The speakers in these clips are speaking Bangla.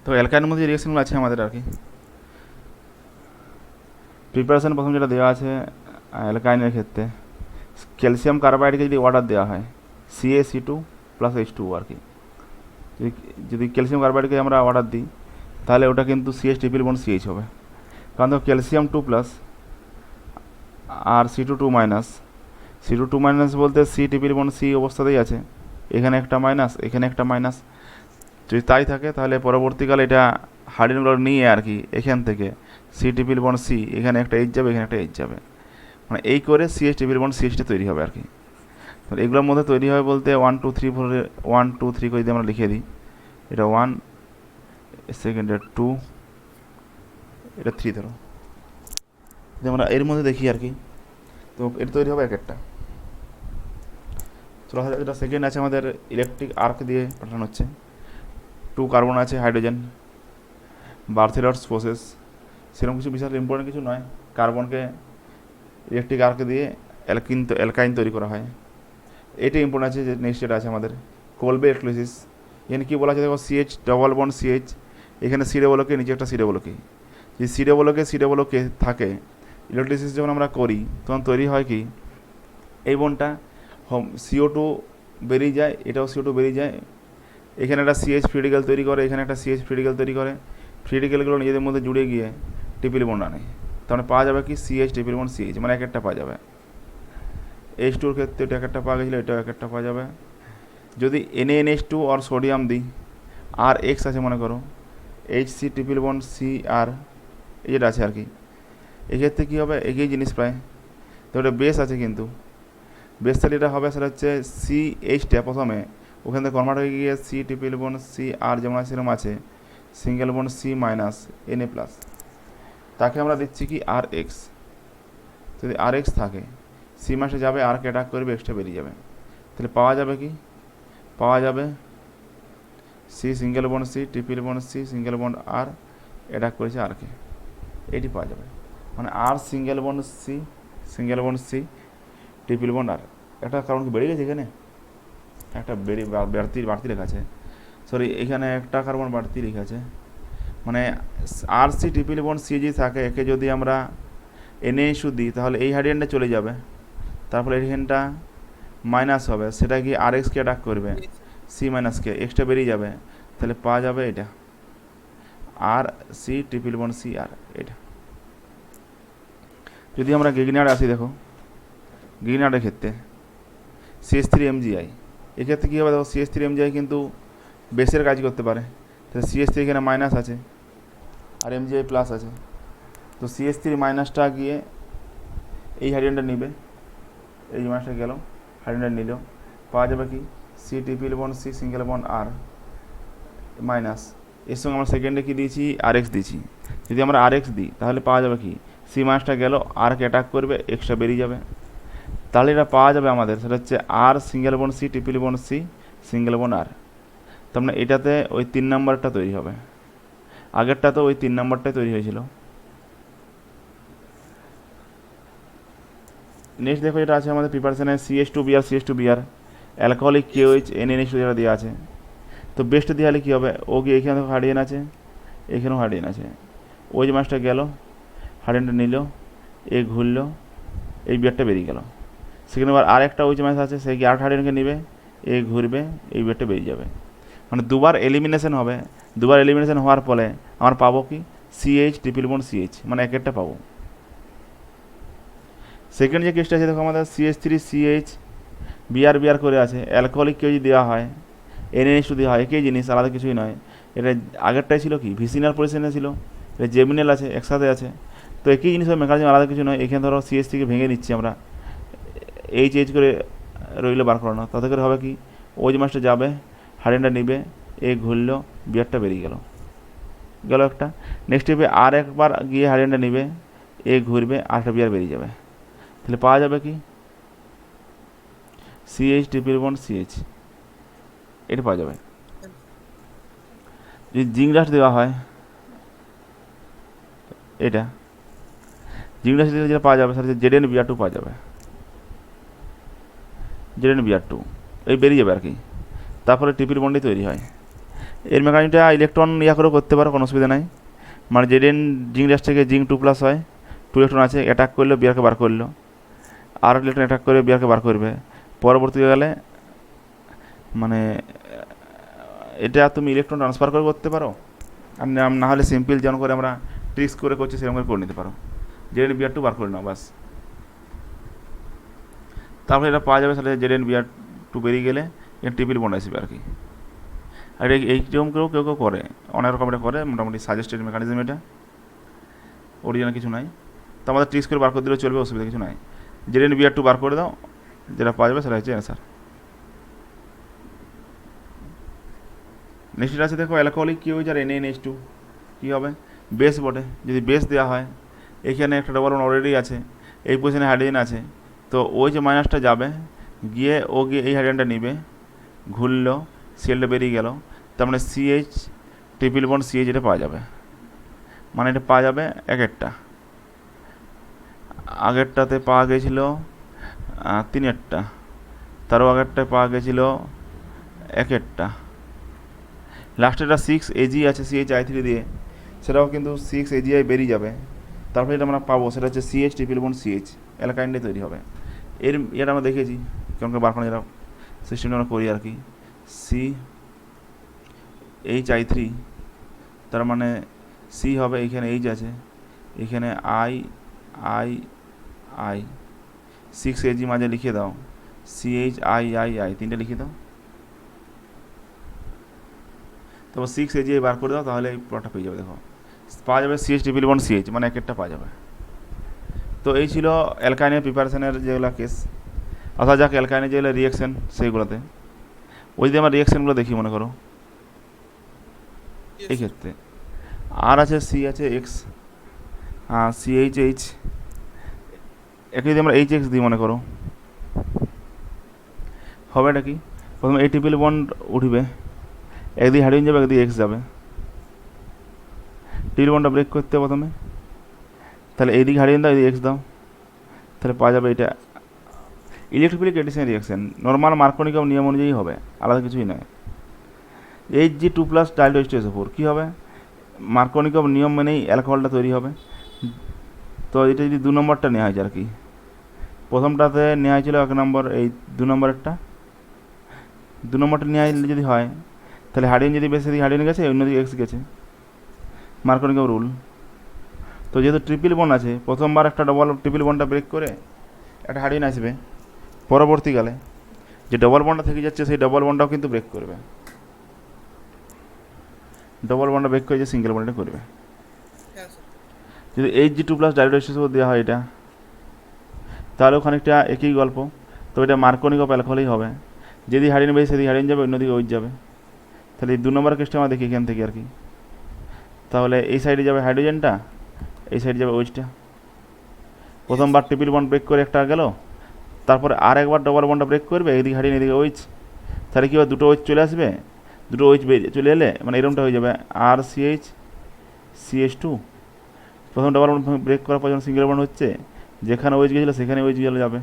তো অ্যালকাইনের মধ্যে যে রিয়াকশনগুলো আছে আমাদের আর কি, প্রিপারেশন প্রথম যেটা দেওয়া আছে অ্যালকাইনের ক্ষেত্রে, ক্যালসিয়াম কার্বাইডকে যদি অর্ডার দেওয়া হয় CaC2+H2 আর কি, যদি যদি ক্যালসিয়াম কার্বাইডকে আমরা অর্ডার দিই তাহলে ওটা কিন্তু CH∼CH হবে, কারণ দেখো ক্যালসিয়াম 2+ আর C2 2-, C2 2- বলতে C∼C অবস্থাতেই আছে, এখানে একটা মাইনাস, এখানে একটা মাইনাস। যদি তাই থাকে তাহলে পরবর্তীকালে এটা হাইড্রোজেনগুলো নিয়ে আর কি এখান থেকে C∼C, এখানে একটা এইচ যাবে, এখানে একটা এইচ যাবে, মানে এই করে CH∼CHটা তৈরি হবে আর কি। তো এগুলোর মধ্যে তৈরি হয় বলতে 1 2 3 4, 1 2 3 করে যদি আমরা লিখে দিই, এটা 1, সেকেন্ডে 2, এটা 3 ধরো, যদি আমরা এর মধ্যে দেখি আর কি, তো এটা তৈরি হবে এক একটা। চলো, এটা সেকেন্ড আছে আমাদের ইলেকট্রিক আর্ক দিয়ে পাঠানো হচ্ছে, 2 কার্বন আছে হাইড্রোজেন, বার্থেলস প্রসেস, সেরকম কিছু বিশাল ইম্পর্টেন্ট কিছু নয়, কার্বনকে ইলেকট্রিক আর্ক দিয়ে অ্যালকাইন তৈরি করা হয়। এটা ইম্পর্টেন্ট আছে যে নেক্সট যেটা আছে আমাদের কোলবে ইলেকট্রোলিসিস। এখানে কী বলা আছে দেখো, CH∼CH, এখানে C∼K, নিচে একটা C∼K, যদি C∼K থাকে, ইলেকট্রোলিসিস যখন আমরা করি তখন তৈরি হয় কি, এই বনটা CO2 বেরিয়ে যায়, এটাও CO2 বেরিয়ে যায়, এখানে একটা CH ফ্রি রেডিক্যাল তৈরি করে, এখানে একটা CH ফ্রি রেডিক্যাল তৈরি করে, ফ্রি রেডিক্যালগুলো নিজেদের মধ্যে জুড়ে গিয়ে ট্রিপল বন্ড আনে, তাহলে পাওয়া যাবে কি CH∼CH, মানে এক একটা পাওয়া যাবে। H2-র ক্ষেত্রে এটা এক একটা পাওয়া গেছিলো, এটাও এক একটা পাওয়া যাবে। যদি NaNH2 আর সোডিয়াম দিই, আর এক্স আছে মনে করো, HC∼Cr, এই যেটা আছে আর কি, এক্ষেত্রে কী হবে, একই জিনিস প্রায়, তো এটা বেস আছে, কিন্তু বেস তাহলে এটা হবে, সেটা হচ্ছে CH প্রথমে ওখান থেকে কনভার্ট হয়ে গিয়ে C∼Cr যেমন আছে সেরকম আছে, সিঙ্গেল বন্ড C-Na+, তাকে আমরা দিচ্ছি কি Rx, যদি Rx থাকে সি মাসে যাবে, আরকে অ্যাটাক করবে, এক্সট্রা বেরিয়ে যাবে, তাহলে পাওয়া যাবে কি, পাওয়া যাবে C∼C, সিঙ্গেল বন্ড আর অ্যাটাক করেছে আরকে, এটি পাওয়া যাবে, মানে single bond C triple bond R. একটা কারণ কি বেড়ে গেছে, এখানে একটা বাড়তি লেখা আছে, সরি এখানে একটা কার্বন বাড়তি লেখা আছে, মানে RC∼C যদি থাকে, একে যদি আমরা NaHU দিই তাহলে এই হাইড্রোজেনটা চলে যাবে, তারপরে এখানটা মাইনাস হবে, সেটা কি Rxকে অ্যাটাক করবে, C-কে এক্সট্রা বেরিয়ে যাবে, তাহলে পাওয়া যাবে এটা RC∼Cr, এটা। যদি আমরা গিগনার্ড আসি, দেখো গিগনার্ডের ক্ষেত্রে CH3MgI, এক্ষেত্রে কী হবে দেখো, CH3MgI কিন্তু বেসের কাজ করতে পারে, তাহলে CH3 এখানে মাইনাস আছে আর MgI প্লাস আছে, তো CH3- গিয়ে এই হাইড্রোজেনটা নিবে, এই মাইনাসটা গেল, হাইড্রোজেনটা নিল, পাওয়া যাবে কি C∼C, সিঙ্গেল বন্ড আর মাইনাস, এর সঙ্গে আমরা সেকেন্ডে কী দিয়েছি, Rx দিয়েছি, যদি আমরা Rx দিই তাহলে পাওয়া যাবে কি C- গেল, আরকে অ্যাটাক করবে, এক্সট্রা বেরিয়ে যাবে, তাহলে এটা পাওয়া যাবে আমাদের, সেটা হচ্ছে R∼C, triple bond C, single bond R. তার মানে এটাতে ওই 3 নম্বরটা তৈরি হবে, আগেরটা তো ওই 3 নম্বরটাই তৈরি হয়েছিল। নেক্সট দেখো, এটা আছে আমাদের প্রিপারেশনে CH2Br, অ্যালকোহলিক KOH NaNH2 যেটা দেওয়া আছে, তো বেস্ট দেওয়া হলে কী হবে, ও কি এখানে হাইড্রোজেন আছে, এখানেও হাইড্রোজেন আছে, ওই যে মাছটা গেল, হাইড্রোজেনটা নিল, এ ঘুরলো, এই বিয়ারটা বেরিয়ে গেল, সেখানে আবার আরেকটা ওই যে মাছ আছে, সে কি আর হাইড্রোজেনকে নেবে, এ ঘুরবে, এই বিয়ারটা বেরিয়ে যাবে, মানে দুবার এলিমিনেশন হবে, দুবার এলিমিনেশন হওয়ার ফলে আমার পাবো কি CH∼CH, মানে এক একটা পাবো। সেকেন্ড যে কেসটা আছে দেখো, আমাদের CH3CH Br করে আছে, অ্যালকোহলিক কেউ যদি দেওয়া হয়, NaNH2 দেওয়া হয়, একই জিনিস, আলাদা কিছুই নয়, এটা আগেরটাই ছিল কি ভিসিনাল পজিশনে ছিল, এটা জেমিনাল আছে, একসাথে আছে, তো একই জিনিস হবে, মেকানিজম আলাদা কিছু নয়। এখানে ধরো CH থেকে ভেঙে নিচ্ছি আমরা, এইচ করে রইলে বার করানো, তাতে করে হবে কি, ওই যে মাছটা যাবে, হাইড্রোজেনটা নিবে, এ ঘুরলো, বিয়ারটা বেরিয়ে গেল, গেল একটা। নেক্সট স্টেপে আর একবার গিয়ে হাইড্রোজেনটা নিবে, এ ঘুরবে, আরেকটা বিয়ার বেরিয়ে যাবে, তাহলে পাওয়া যাবে কি CH∼CH, এটা পাওয়া যাবে। যদি জিঙ্ক ডাস্ট দেওয়া হয়, এটা জিঙ্ক ডাস্ট দিলে যেটা পাওয়া যাবে সেটা হচ্ছে ZnBr2 পাওয়া যাবে, ZnBr2 এই বেরিয়ে যাবে আর কি, তারপরে ট্রিপল বন্ডই তৈরি হয়। এর মেকানিকটা ইলেকট্রন ইয়া করেও করতে পারো, কোনো অসুবিধা নাই। মানে জেডেন জিঙ্ক ড্যাশ থেকে জিঙ্ক 2+ হয়, 2 ইলেকট্রন আছে, অ্যাটাক করলো, বিয়ারকে বার করলো, আর ইলেকট্রন অ্যাটাক করে বিয়ারকে বার করবে। পরবর্তীকালে মানে এটা তুমি ইলেকট্রন ট্রান্সফার করে করতে পারো, আর না হলে সিম্পল যেমন করে আমরা ট্রিক্স করে করছি সেরকম করে নিতে পারো, জেডেন বিয়ার 2 বার করে নাও বাস। তারপরে এটা পাওয়া যাবে, তাহলে জেডেন বিয়ার 2 বেরিয়ে গেলে এর ট্রিপল বন্ড আসবে আর কি। আর এইরকম করেও কেউ কেউ করে, অনেক রকম এটা করে, মোটামুটি সাজেস্টেড মেকানিজম এটা, অরিজিনাল কিছু নাই। তো আমাদের ট্রিক্স করে বার করে দিলেও চলবে, অসুবিধা কিছু নাই। জেডেন বিয়ার 2 বার করে দাও, যেটা পাওয়া যাবে সেটা হচ্ছে অ্যান্সার। নেক্সট আছে দেখো অ্যালকোহলিক কি হয়েছে, আর NaNH2 কী হবে, বেস বটে। যদি বেস দেওয়া হয়, এখানে একটা ডবল বন্ড অলরেডি আছে, এই পজিশনে হাইড্রোজেন আছে, তো ওই যে মাইনাসটা যাবে গিয়ে এই হাইড্রোজেনটা নিবে, ঘুরলো, সিএলটা বেরিয়ে গেল, তার মানে CH ট্রিপল বন্ড CH এটা পাওয়া যাবে। মানে এটা পাওয়া যাবে একটা, আগেরটাতে পাওয়া গেছিল 3টা, তারও আগেরটায় পাওয়া গেছিল একটা, লাস্টেরটা 6Ag আছে CHI3 দিয়ে, সেটাও কিন্তু 6AgI বেরিয়ে যাবে। তারপরে এটা আমরা পাবো সেটা হচ্ছে CH ট্রিপল বন্ড CH, অ্যালকাইনডে তৈরি হবে। এটা আমরা দেখেছি কেমন করে বার করে, এরা সিস্টেমটা আমরা করি আর কি। CHI3, তার মানে C হবে, এইখানে H আছে, এখানে I 6Ag মাঝে লিখে দাও, CHI 3টে লিখে দাও, তারপর 6Ag বার করে দাও, তাহলে এই প্লটটা পেয়ে যাবে। দেখো পাওয়া যাবে CH ট্রিপল বন্ড CH, মানে একটা পাওয়া যাবে। তো এই ছিল অ্যালকাইনের প্রিপারেশনের যেগুলো কেস। অর্থাৎ যাক অ্যালকাইনের যেগুলো রিয়াকশান সেইগুলোতে, ওই যদি আমরা রিয়াকশানগুলো দেখি মনে করো, এই ক্ষেত্রে আর আছে C আছে X, CHH, একে যদি আমরা HX দিই মনে করো, হবে এটা কি, প্রথমে এই ট্রিপল বন্ড উঠবে, একদিকে হাইড্রোজেন যাবে, একদিকে X যাবে, ট্রিপল বন্ডটা ব্রেক করতে হবে প্রথমে, তাহলে এইদিকে হাইড্রোজেন দাও, এইদিকে X দাও, তাহলে পাওয়া যাবে এটা ইলেকট্রোফিলিক এডিশন রিয়াকশন। নর্মাল মার্কনিকম নিয়ম অনুযায়ী হবে, আলাদা কিছুই নয়। Hg2+ ডাইলডোস্টেসোফোর কী হবে, মার্কনিকম নিয়ম মেনেই অ্যালকোহলটা তৈরি হবে। তো এটা যদি 2 নম্বরটা নেওয়া হয়েছে আর কি, প্রথমটাতে নেওয়া হয়েছিল 1 নম্বর, এই 2 নম্বরেরটা, 2 নম্বরটা নেওয়া যদি হয়, তাহলে হাইড্রোজেন যদি বেশি দিকে হাইড্রোজেন গেছে, অন্যদিকে X গেছে, মার্কনিকম রুল। তো যেহেতু ট্রিপল বন্ড আছে, প্রথমবার একটা ট্রিপল বন্ডটা ব্রেক করে একটা হাইড্রোজেন আসবে, পরবর্তীকালে যে ডবল বন্ডটা থেকে যাচ্ছে সেই ডবল বন্ডটাও কিন্তু ব্রেক করবে, ডবল বন্ডটা ব্রেক করে যে সিঙ্গেল বন্ডটা করবে। যদি Hg2+ ডাইলডোস্টেসোফোর দেওয়া হয় এটা, তাহলেও খানিকটা একই গল্প, তো এটা মার্কনিক অফ অ্যালকোহলই হবে। যদি হাইড্রোজেন বেশি সেদিকে হাইড্রোজেন যাবে, অন্যদিকে ওইচ যাবে। তাহলে এই 2 নম্বর কেসটা আমরা দেখি এখান থেকে আর কি, তাহলে এই সাইডে যাবে হাইড্রোজেনটা, এই সাইডে যাবে ওইচটা। প্রথমবার ট্রিপল বন্ড ব্রেক করে একটা গেল, তারপরে আর একবার ডবল বন্ডটা ব্রেক করবে, এইদিকে হাইড্রোজেন এদিকে ওইচ, তাহলে কী হবে, দুটো ওইচ চলে আসবে, দুটো ওইচ চলে এলে মানে এরকমটা হয়ে যাবে RCH CH2। প্রথম ডবল বন্ড ব্রেক করার পর যখন সিঙ্গেল বন্ড হচ্ছে, যেখানে ওইচ গেছিলো সেখানে ওইচ গেলে যাবে,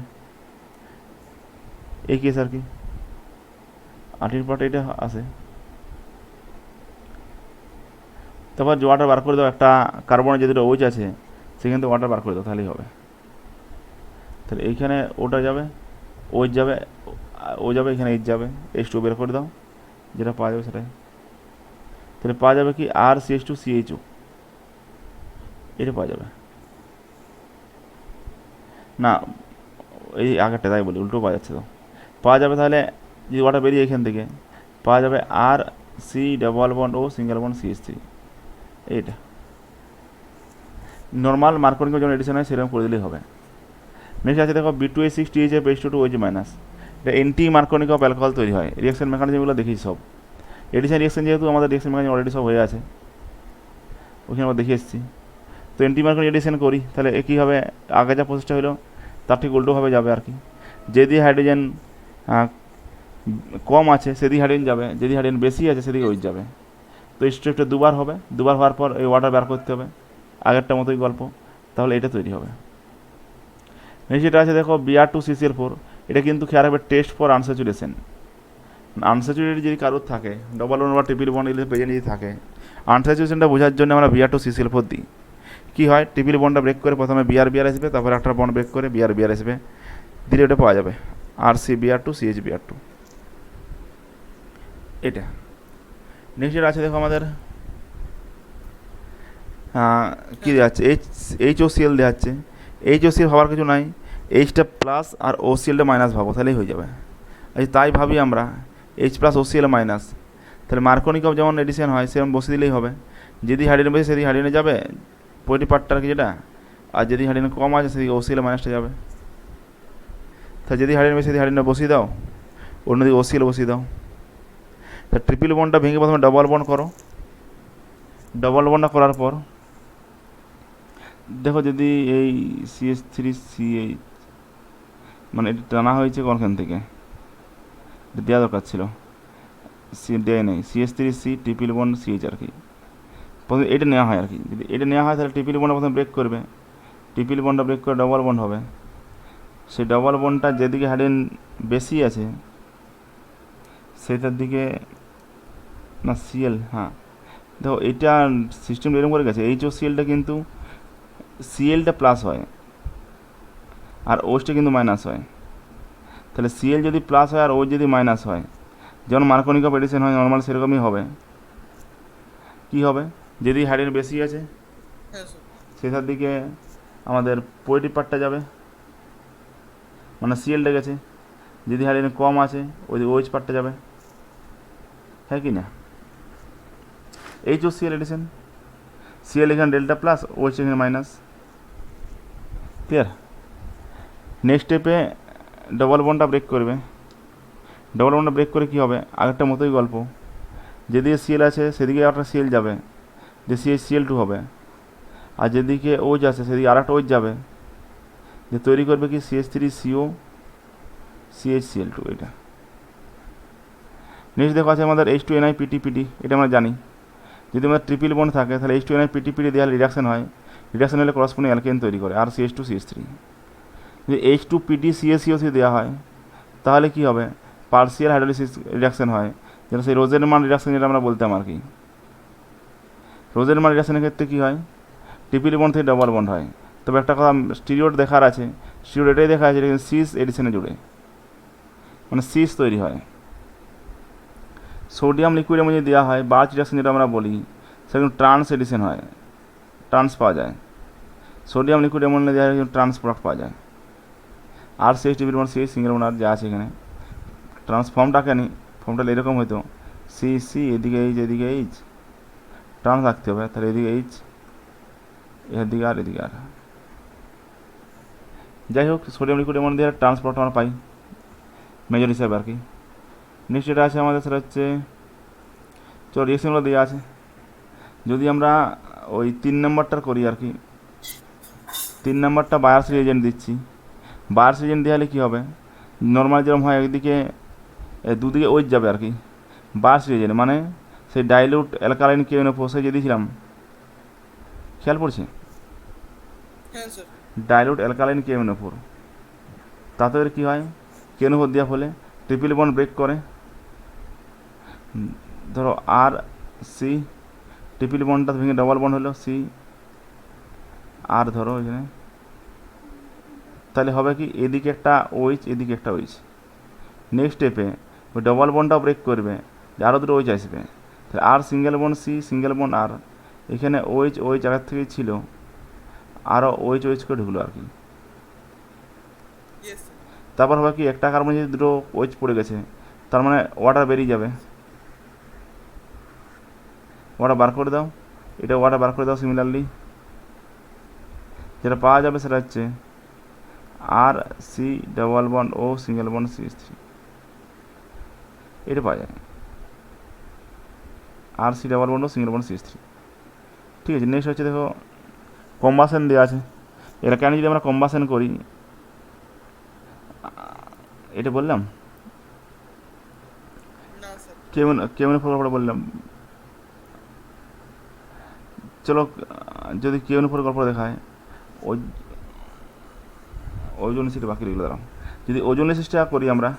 এই কেস আর কি। 8 পার্ট এটা আছে। তারপর যে ওয়াটার বার করে দাও, একটা কার্বনের যে দুটো ওইচ আছে সেখান থেকে ওয়াটার বার করে দাও, তাহলেই হবে। তাহলে এইখানে ওটা যাবে, ওইচ যাবে, ও যাবে, এখানে এইচ যাবে, H2 বের করে দাও, যেটা পাওয়া যাবে সেটাই। তাহলে পাওয়া যাবে কি RCH2 CHO, এটা পাওয়া যাবে না, এই আগেরটা তাই বলি, উল্টো পাওয়া যাচ্ছে। তো পাওয়া যাবে তাহলে যদি ওয়াটার বেরিয়ে এখান থেকে, পাওয়া যাবে RC+O সিঙ্গেল বন্ড CH3, এইটা নর্মাল মার্কনিক যখন এডিশন হয় সেরকম করে দিলেই হবে। নেক্সট আছে দেখো B2H6 THF H2O, এটা এন্টি মার্কনিক অফ অ্যালকোহল তৈরি হয়। রিয়াকশন মেকানিজমগুলো দেখেছি সব, এডিশন রিয়াকশন যেহেতু আমাদের রিয়াকশন মেকানিজম অলরেডি সব হয়ে আছে, ওখানে আমরা দেখে এসেছি। তো এন্টি মার্কনিক এডিশন করি, তাহলে কী হবে, আগে যা প্রসেসটা হলো তার ঠিক উল্টোভাবে যাবে আর কি। যদি হাইড্রোজেন কম আছে সেদিকে হাইড্রোজেন যাবে, যদি হাইড্রোজেন বেশি আছে সেদিকে ওইচ যাবে। তো এই স্টেপটা দুবার হবে, দুবার হওয়ার পর এই ওয়াটার বের করতে হবে, আগেরটা মতোই গল্প, তাহলে এটা তৈরি হবে। নেক্সট যেটা আছে দেখো Br2CCl4, এটা কিন্তু খেয়াল রাখবে টেস্ট ফর আনস্যাচুরেশন, আনস্যাচুরেটেড যদি কারোর থাকে, ডবল বন্ড বা ট্রিপল বন্ড এগুলো প্রেজেন্ট যদি থাকে, আনস্যাচুরেশনটা বোঝার জন্য আমরা Br2CCl4 দিই। কী হয়, ট্রিপল বন্ডটা ব্রেক করে প্রথমে Br আসবে, তারপরে একটা বন্ড ব্রেক করে Br আসবে, দিলে ওটা পাওয়া যাবে RCBr2CHBr2। এটা নেক্সট যেটা আছে দেখো আমাদের কী দেওয়া যাচ্ছে, HOCl দেওয়া যাচ্ছে। HOCl হওয়ার কিছু নাই, এইচটা প্লাস আর OClটা মাইনাস ভাবো, তাহলেই হয়ে যাবে। তাই ভাবি আমরা H প্লাস OCl মাইনাস, তাহলে মার্কনিকভ যেমন এডিশন হয় সেরকম বসে দিলেই হবে। যদি হাইড্রোজেন বেশি সেদিকে হাইড্রোজেনে যাবে পয়েন্টি পার্টটা আর কি যেটা, আর যদি হাইড্রোজেন কম আছে সেদিকে OCl মাইনাসটা যাবে। তাহলে যদি হাইড্রোজেন বেশি সেদিকে হাইড্রোজেন বসিয়ে দাও, অন্যদিকে OCl বসিয়ে দাও। তা ট্রিপল বন্ডটা ভেঙে প্রথমে ডবল বন্ড করো, ডবল বন্ডটা করার পর দেখো যদি এই CH3CH মানে এটা টানা হয়েছে কোনখান থেকে, এটা দেওয়া দরকার ছিল, দেয় নেই, CH3C ট্রিপল বন্ড CH আর কি, প্রথমে এটা নেওয়া হয় আর কি। যদি এটা নেওয়া হয় তাহলে ট্রিপল বন্ডটা প্রথমে ব্রেক করবে, ট্রিপল বন্ডটা ব্রেক করে ডবল বন্ড হবে। সেই ডবল বন্ডটা যেদিকে হাইড্রোজেন বেশি আছে সেটার দিকে না Cl, হ্যাঁ দেখো এটা সিস্টেম এরকম করে গেছে, HOClটা কিন্তু Clটা প্লাস হয় আর OHটা কিন্তু মাইনাস হয়। তাহলে Cl যদি প্লাস হয় আর OH যদি মাইনাস হয়, যেমন মার্কনিকভ এডিশন হয় নর্মাল সেরকমই হবে। কি হবে, যদি হাইড্রোজেন বেশি আছে সেটার দিকে আমাদের পজিটিভ পার্টটা যাবে, মানে Clটা গেছে। যদি হাইড্রোজেন কম আছে ওই OH পার্টটা যাবে, হ্যাঁ কি না। HOCl এডিশন, Cl এখানে ডেল্টা প্লাস, OH এখানে মাইনাস, ক্লিয়ার। নেক্সট স্টেপে ডবল বন্ডটা ব্রেক করবে, ডবল বন্ডটা ব্রেক করে কী হবে, আগেরটা মতোই গল্প, যেদিকে Cl আছে সেদিকে একটা Cl যাবে, যে CH2 হবে, আর যেদিকে OH আছে সেদিকে আর একটা OH যাবে, যে তৈরি করবে কি CH3CO CHCl2 এটা। নেক্সট দেখো আছে আমাদের H2NiPT এটা আমরা জানি। যদি আমাদের ট্রিপল বন্ড থাকে তাহলে H2NiPT দেওয়ালে রিডাকশন হয়, রিডাকশন হলে করসপন্ডিং অ্যালকেন তৈরি করে আর CH2CH3। যদি H2PTCaCO3 দেওয়া হয় তাহলে কি হবে, পার্সিয়াল হাইড্রোলিসিস রিডাকশন হয়, যেটা সেই রোজেনমান রিডাকশন যেটা আমরা বলতাম আর কি। রোজেনমান রিডাকশনের ক্ষেত্রে কী হয়, ট্রিপল বন্ড থেকে ডবল বন্ড হয়। তবে একটা কথা স্টিরিওড দেখার আছে, স্টিরিওড এটাই দেখা আছে এটা সিস এডিশনে জুড়ে, মানে সিস তৈরি হয়। সোডিয়াম লিকুইডের মধ্যে দেওয়া হয় বার্চ রিডাকশন যেটা আমরা বলি, সেরকম ট্রান্স এডিশন হয়, ট্রান্স পাওয়া যায়। সোডিয়াম লিকুইডের মধ্যে দেওয়া হয় ট্রান্স প্রোডাক্ট পাওয়া যায়। আর CH triple bond CH single bond R যা আছে এখানে ট্রান্সফর্মটাকে নি, ফর্মটা এরকম হয়তো CC এদিকে এদিকে H ট্রান্স রাখতে হবে, তাহলে এদিকে H এদিকে আর এদিকে আর, যাই হোক সোডিয়াম লিকুইডের মধ্যে ট্রান্সপোর্ট আমরা পাই মেজর হিসাবে আর কি। নেক্সট যেটা আছে আমাদের সেটা হচ্ছে, চলো রিয়েকশনগুলো দেওয়া আছে। যদি আমরা ওই 3 নম্বরটার করি আর কি, 3 নম্বরটা বায়ার্স রিয়েজেন্ট দিচ্ছি। বায়ার্স রিয়েজেন্ট দেওয়া হলে কী হবে, নর্মাল যেরকম হয় একদিকে দুদিকে OH যাবে আর কি, বায়ার্স রিয়েজেন্ট মানে সেই ডাইলিউট অ্যালকালাইন KNO4 যে দিয়েছিলাম, খেয়াল পড়ছে, ডাইলিউট অ্যালকালাইন KNO4, তাতে কী হয়, KNO4 দেওয়া ফলে ট্রিপল বন্ড ব্রেক করে, ধরো আর সি ট্রিপল বন্ডটা ভেঙে ডবল বন্ড হলো C আর ধরো এখানে, তাহলে হবে কি এদিকে একটা OH এদিকে একটা OH। নেক্সট স্টেপে ওই ডবল বন্ডটাও ব্রেক করবে, আরও দুটো OH আসবে, তাহলে R single bond C single bond R, এখানে OH আগের থেকেই ছিল, আরও OH করে ঢুকলো আর কি। তারপর হবে কি একটা কার্বন যদি দুটো OH পড়ে গেছে তার মানে ওয়াটার বেরিয়ে যাবে, ওয়াটার বার করে দাও, এটা ওয়াটার বার করে দাও। সিমিলারলি যেটা পাওয়া যাবে সেটা হচ্ছে আর সি ডবল বন্ড ও সিঙ্গেল বন্ড CH3, এটা পাওয়া যায় আর সি ডবল বন্ড ও সিঙ্গেল বন্ড CH3। ঠিক আছে, নেক্সট হচ্ছে দেখো কম্বাসন দেওয়া আছে, এটা কেন যদি আমরা কম্বাসন করি, এটা বললাম কেমন গল্পটা বললাম, চলো যদি KNO4 গল্প দেখায় ওজোনিসিস বাকি রইল দাঁড়াও। যদি ওজোনিসিসটা করি আমরা,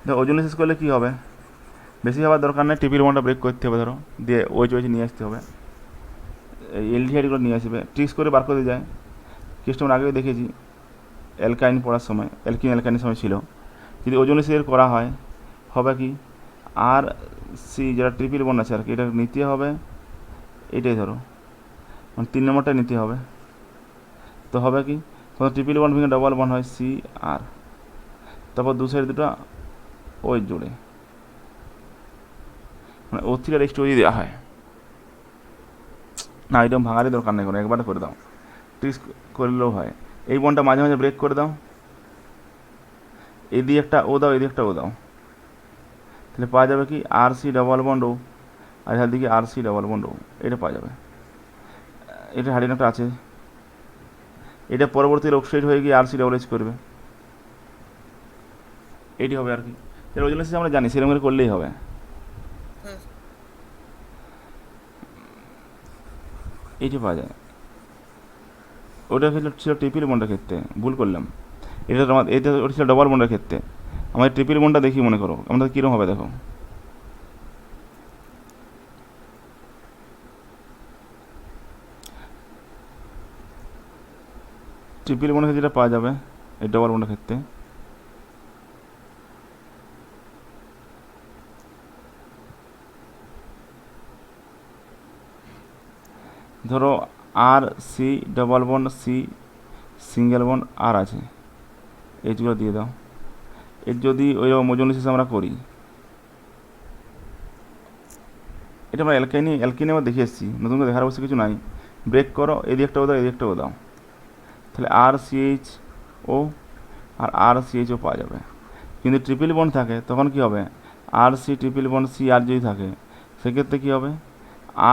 দেখো ওজোনিসিস করলে কী হবে, বেশি হওয়ার দরকার নেই, ট্রিপল বন্ডটা ব্রেক করতে হবে ধরো, দিয়ে ওইচ নিয়ে আসতে হবে, এই এলডিহাইডগুলো নিয়ে আসবে, ট্রিক্স করে বার করে যায়। কেসটা আমরা আগেও দেখেছি অ্যালকাইন পড়ার সময়, অ্যালকাইনের সময় ছিল। যদি ওজোনিসের করা হয় হবে কি, আর সি যেটা ট্রিপল বন্ড আছে আর কি, এটা নিতে হবে, এটাই ধরো মানে 3 নম্বরটা নিতে হবে। তো হবে কি, তখন ট্রিপল বন্ড ভেঙে ডবল বন্ড হয় সি আর, তারপর দু সাইড দুটো ওই জুড়ে, মানে ও থ্রি আর এক্স টু দেওয়া হয় না, এরকম ভাঙারই দরকার নেই কোনো, একবারে করে দাও, ট্রিক্স করলেও হয়। এই বন্ডটা মাঝে মাঝে ব্রেক করে দাও, এদিকে একটা ও দাও, এদিকে একটা ও দাও, তাহলে পাওয়া যাবে কি আর সি ডবল বন্ড ও, আর এর দিকে আর সি ডবল বন্ড ও, এটা পাওয়া যাবে। এটা হারিয়ে একটা আছে, এটা পরবর্তী অক্সাইড হয়ে গিয়ে আর সি ডবল এইচ করবে, এটি হবে আর কি। ওই জন্য আমরা জানি সেরকম করে করলেই হবে। এইটি পাওয়া যায়, ওটা ছিল ট্রিপল বন্ডের ক্ষেত্রে, ভুল করলাম, এটা তোমার এটা ওটা ছিল ডবল বন্ডের ক্ষেত্রে। আমাদের ট্রিপল বন্ডটা দেখি মনে করো আমাদের কীরকম হবে দেখো, ট্রিপল বন্ডের ক্ষেত্রে যেটা পাওয়া যাবে এই ডবল বন্ডের ক্ষেত্রে, ধরো R C double bond C single bond R আছে, এইগুলো দিয়ে দাও। এর যদি ওই ওজোনিসিস আমরা করি, এটা আমরা অ্যালকাইনে আমরা দেখে এসেছি, নতুন করে দেখার অবশ্যই কিছু নাই। ব্রেক করো, এদিকে একটা ও দাও, এদিকে একটা ও দাও, তাহলে আর সিএইচ ও আর আর সিএইচ ও পাওয়া যাবে। কিন্তু ট্রিপল বন্ড থাকে তখন কি হবে, আর সি ট্রিপল বন্ড সি আর যদি থাকে সেক্ষেত্রে কী হবে,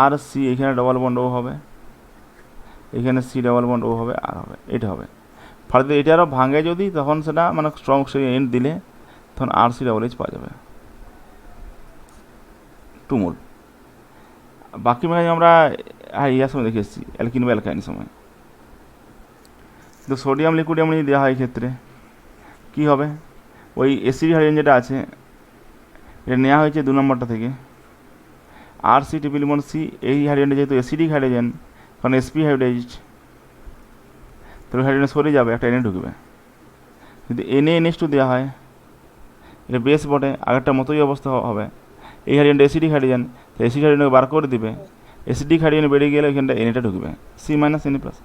আর সি এখানে ডবল বন্ড ও হবে, এখানে সি ডবল বন্ড ও হবে, আর হবে, এটা হবে। ফলে এটা আরও ভাঙে যদি, তখন সেটা মানে স্ট্রং এন্ড দিলে তখন আর সি ডবল এইচ পাওয়া যাবে, টুমুল। বাকি মানে আমরা ইয়ার সময় দেখে এসেছি অ্যালকিন বা অ্যালকাইন সময়। তো সোডিয়াম লিকুইড এমনি দেওয়া হয় ক্ষেত্রে কী হবে, ওই এসিড হাইড্রোজেন যেটা আছে এটা নেওয়া হয়েছে 2 নম্বরটা থেকে, আর সি ট্রিপল বন্ড সি, এই হাইড্রোজেনটা যেহেতু অ্যাসিডিক হাইড্রোজেন কারণ এসপি হাইড্রাইজড, তো হাইড্রোজেন সরে যাবে, একটা এনে ঢুকবে। যদি এনএ এনএস টু দেওয়া হয়, এটা বেস বটে, আগেরটার মতোই অবস্থা হবে। এই হাইড্রোজেনটা অ্যাসিডিক হাইড্রোজেন, তো অ্যাসিড হাইড্রোজেনকে বার করে দিবে, অ্যাসিডিক হাইড্রোজেন বেড়ে গেলে ওইখানটা এনএটা ঢুকবে, সি মাইনাস এনএ প্লাস।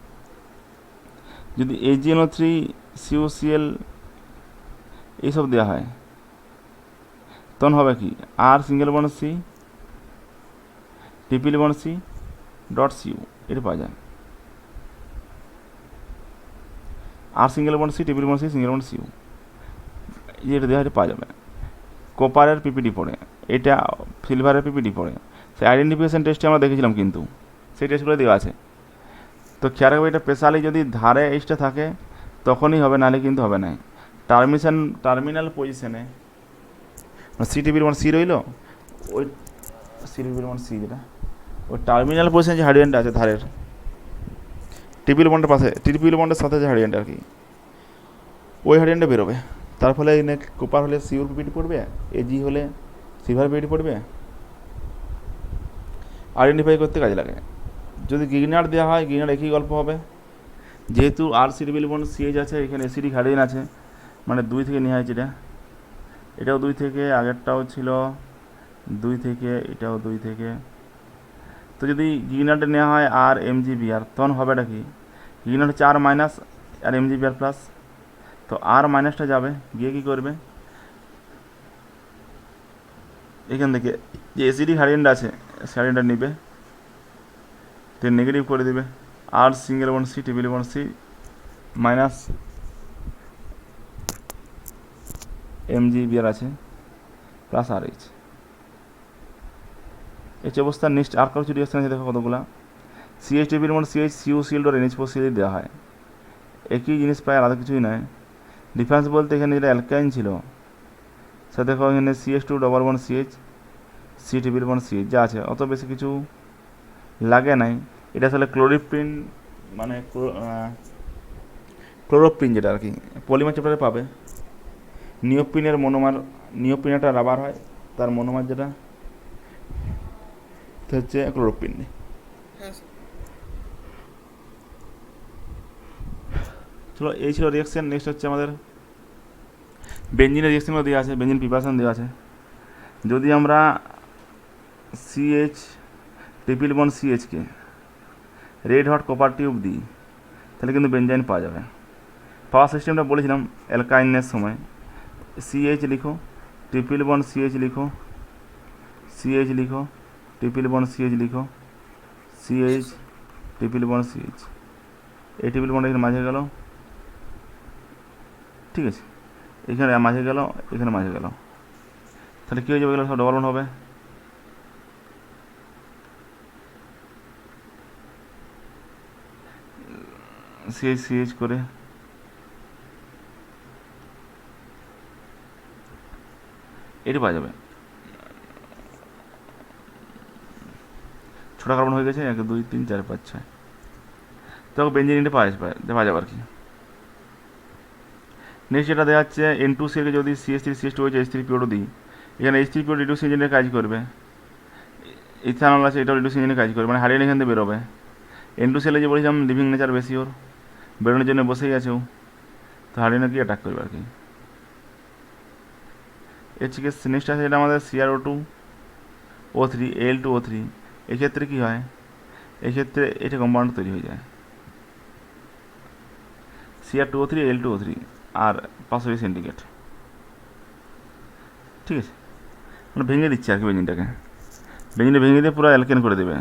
যদি AgNO3 CuCl এইসব দেওয়া হয় তখন হবে কি, R single bond C triple bond C dot Cu, এটা পাওয়া যায়। R single bond C triple bond C single bond Cu, যেটা দেওয়া হয় পাওয়া যাবে। কপারের পিপিডি পড়ে, এটা সিলভারের পিপিডি পড়ে, সেই আইডেন্টিফিকেশন টেস্টে আমরা দেখেছিলাম কিন্তু, সেই টেস্টগুলো দেওয়া আছে। তো খেয়াল রাখবে এটা স্পেশালি যদি ধারে এইচটা থাকে তখনই হবে, নাহলে কিন্তু হবে না। টার্মিনাল পজিশনে সি টিপির মানে সি রইল, ওই সি টিপির মানে সি যেটা ওই টার্মিনাল পজিশনে যে হাইড্রোজেনটা আছে ধারের ট্রিপল বন্ডের পাশে, ট্রিপল বন্ডের সাথে যে হাইড্রোজেনটা আর কি, ওই হাইড্রোজেনটা বেরোবে। তার ফলে কোপার হলে সিউর পিপিটি পড়বে, এজি হলে সিলভার পিপিটি পড়বে, আইডেন্টিফাই করতে কাজে লাগে। যদি গিগনার দেওয়া হয়, গিগনার একই গল্প হবে, যেহেতু আর সি ট্রিপল বন্ড সিএইচ আছে, এখানে অ্যাসিডিক হাইড্রোজেন আছে, মানে 2 থেকে নেওয়া হয়েছে, এটাও 2 থেকে, আগেরটাও ছিল 2 থেকে, এটাও 2 থেকে। তো যদি গিগনারটা নেওয়া হয় আর এমজিবিআর তখন হবেটা কি, গিগনার হচ্ছে আর মাইনাস আর এমজিবিআর প্লাস, তো আর মাইনাসটা যাবে গিয়ে কী করবে, এখান থেকে যে অ্যাসিডিক হাইড্রোজেনটা আছে সে হাইড্রোজেনটা নিবে, তো নেগেটিভ করে দেবে, R single bond C triple bond C minus MgBr আছে প্লাস আর এইচ। এই অবস্থা নেক্সট আর কিছু রিয়াকশন আছে দেখো কতগুলো, CH triple bond CH CuCl dot NH4 CH দেওয়া হয়, একই জিনিস প্রায় আলাদা কিছুই নয়। ডিফারেন্স বলতে এখানে যেটা অ্যালকাইন ছিল সে দেখো এখানে CH2 double bond CH C triple bond CH যা আছে, অত বেশি কিছু লাগে নাই। এটা আসলে ক্লোরিপ্রিন মানে ক্লোরোপ্রিন যেটা আর কি পলিমার চ্যাপ্টারে পাবে, নিওপ্রিনের মনোমার, নিওপ্রিন একটা রাবার হয়, তার মনোমার যেটা হচ্ছে ক্লোরোপিন। হ্যাঁ স্যার। চলো এই ছিল রিয়াকশন। নেক্সট হচ্ছে আমাদের বেঞ্জিনের রিয়াকশনগুলো দেওয়া আছে, বেঞ্জিন প্রিপারেশন দেওয়া আছে। যদি আমরা সিএইচ ট্রিপল বন্ড সিএইচকে রেড হট কপার টিউব দিই তাহলে কিন্তু বেঞ্জাইন পাওয়া যাবে। পাওয়ার সিস্টেমটা বলেছিলাম অ্যালকাইনের সময়। সিএইচ লিখো, ট্রিপল বন্ড সিএইচ লিখো, সিএইচ লিখো, ট্রিপল বন্ড সিএইচ লিখো, সিএইচ ট্রিপল বন্ড সিএইচ। এই ট্রিপল বন্ড এখানে মাঝে গেল, ঠিক আছে, এখানে মাঝে গেল, এখানে মাঝে গেল, তাহলে কী হয়ে যাবে? এগুলো সব ডবল বন্ড হবে। সিএইচ সিএইচ করে এটি পাওয়া যাবে। ছোটো কার্বন হয়ে গেছে 1 2 3 4 5 6, তো বেঞ্জিনটা পাওয়া যাবে আর কি। নেক্সট যেটা দেওয়া যাচ্ছে N2CL কে যদি CH3CH2 H3PO2 দিই, এখানে H3PO রিডিউস ইঞ্জিনের কাজ করবে, ইথানল আছে এটাও রিডিউস ইঞ্জিনের কাজ করবে, মানে হারিয়ে এখান থেকে বেরোবে। N2CL যে বলেছিলাম লিভিং নেচার বেশি, ওর বেরোনোর জন্য বসেই আছে ও, তো হারিয়ে কি অ্যাটাক করবে আর কি। এর থেকে নেক্সট আছে এটা আমাদের CrO2O3 Al2O3। এক্ষেত্রে কী হয়? এক্ষেত্রে এটা কম্পাউন্ড তৈরি হয়ে যায় Cr2O3 Al2O3 আর পাশাপাশি সিন্ডিকেট, ঠিক আছে, মানে ভেঙে দিচ্ছে আর কি বেঞ্জিনটাকে, বেঞ্জিনটা ভেঙে দিয়ে পুরো অ্যালকেন করে দেবে।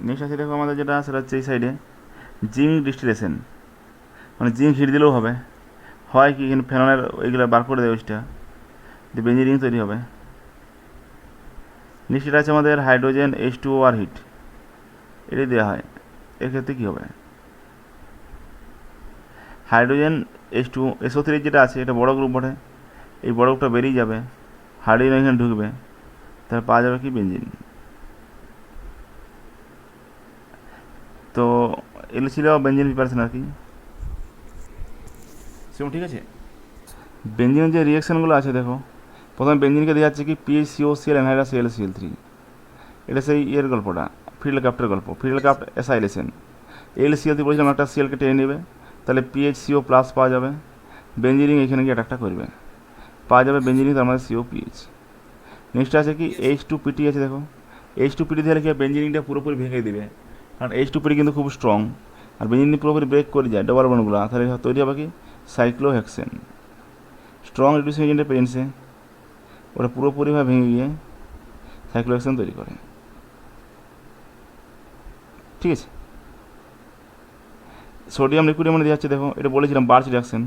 নেক্সট আছে দেখো আমাদের যেটা সেটা হচ্ছে এই সাইডে জিঙ্ক ডিস্টিলেশন, মানে জিঙ্ক হিট দিলেও হবে, হয় কি এখানে ফেনলের ওইগুলো বার করে দেবে, ওইটা দিয়ে বেঞ্জিন রিং তৈরি হবে। নেক্সট এটা আছে আমাদের হাইড্রোজেন H2O হিট, এটাই দেওয়া হয়। এর ক্ষেত্রে কী হবে? হাইড্রোজেন SO3 যেটা আছে এটা বড় গ্রুপ বটে, এই বড় গ্রুপটা বেরিয়ে যাবে, হাইড্রোজেন এখানে ঢুকবে, তাহলে পাওয়া যাবে কি? বেঞ্জিন। তো এগুলো ছিল বেঞ্জিন প্রিপারেশন আর কি, সেরকম, ঠিক আছে। বেঞ্জিনের যে রিয়াকশানগুলো আছে দেখো, প্রথমে বেঞ্জিনকে দেওয়া যাচ্ছে কি PHCOCl অ্যানহাইড্রাস ClCl3, এটা সেই ইয়ের গল্পটা, ফিডল ক্রাফটের গল্প, ফিডল ক্রাফট অ্যাসাইলেশন। LCl3 বলেছিলাম একটা সিএলকে টেনে নেবে, তাহলে PHCO+ পাওয়া যাবে, বেঞ্জিনিং এখানে গিয়ে অ্যাটাকটা করবে, পাওয়া যাবে বেঞ্জিনিং, তার মানে COPH। নেক্সট আছে কি H2PT আছে দেখো, H2PT দিলে কি বেঞ্জিনিংটা পুরোপুরি ভেঙে দেবে, কারণ H2PT কিন্তু খুব স্ট্রং, আর বেঞ্জিনিং পুরোপুরি ব্রেক করে যায় ডবল বন্ডগুলো, তাহলে তৈরি হবে কি? সাইক্লোহেক্সেন। স্ট্রং রিডিউসিং এজেন্টের প্রেজেন্সে ওটা পুরোপুরিভাবে ভেঙে গিয়ে সাইক্লোহেক্সেন তৈরি করে, ঠিক আছে। সোডিয়াম লিকুইড মানে দেওয়া যাচ্ছে দেখো, এটা বলেছিলাম বার্চ রিয়াকশন।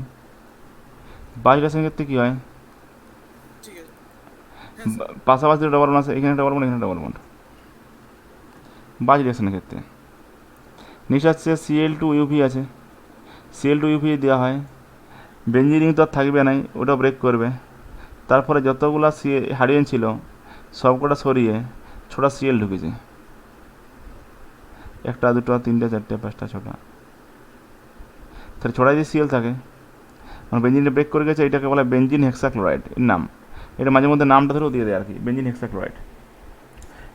বার্চ রিয়াকশনের ক্ষেত্রে কী হয়? ঠিক আছে। হ্যাঁ স্যার। পাশাপাশি ডবল বন্ড আছে, এখানে ডবল বন্ড, এখানে ডবল বন্ড, বার্চ রিয়াকশনের ক্ষেত্রে। নেক্সট আছে Cl2UV আছে, Cl2UV দেওয়া হয়, বেঞ্জিনিং তো আর থাকবে নাই, ওটা ব্রেক করবে, তারপরে যতগুলো হাইড্রোজেন ছিল সবকটা সরিয়ে ছোটা Cl ঢুকেছে, 1 2 3 4 5 6টা, তাহলে ছোটায় যদি Cl থাকে, মানে বেঞ্জিনটা ব্রেক করে গেছে, এটাকে বলে বেঞ্জিন হেক্সাক্লোরাইড এর নাম, এটা মাঝে মধ্যে নামটা ধরেও দিয়ে দেয় আর কি, বেঞ্জিন হেক্সাক্লোরাইড।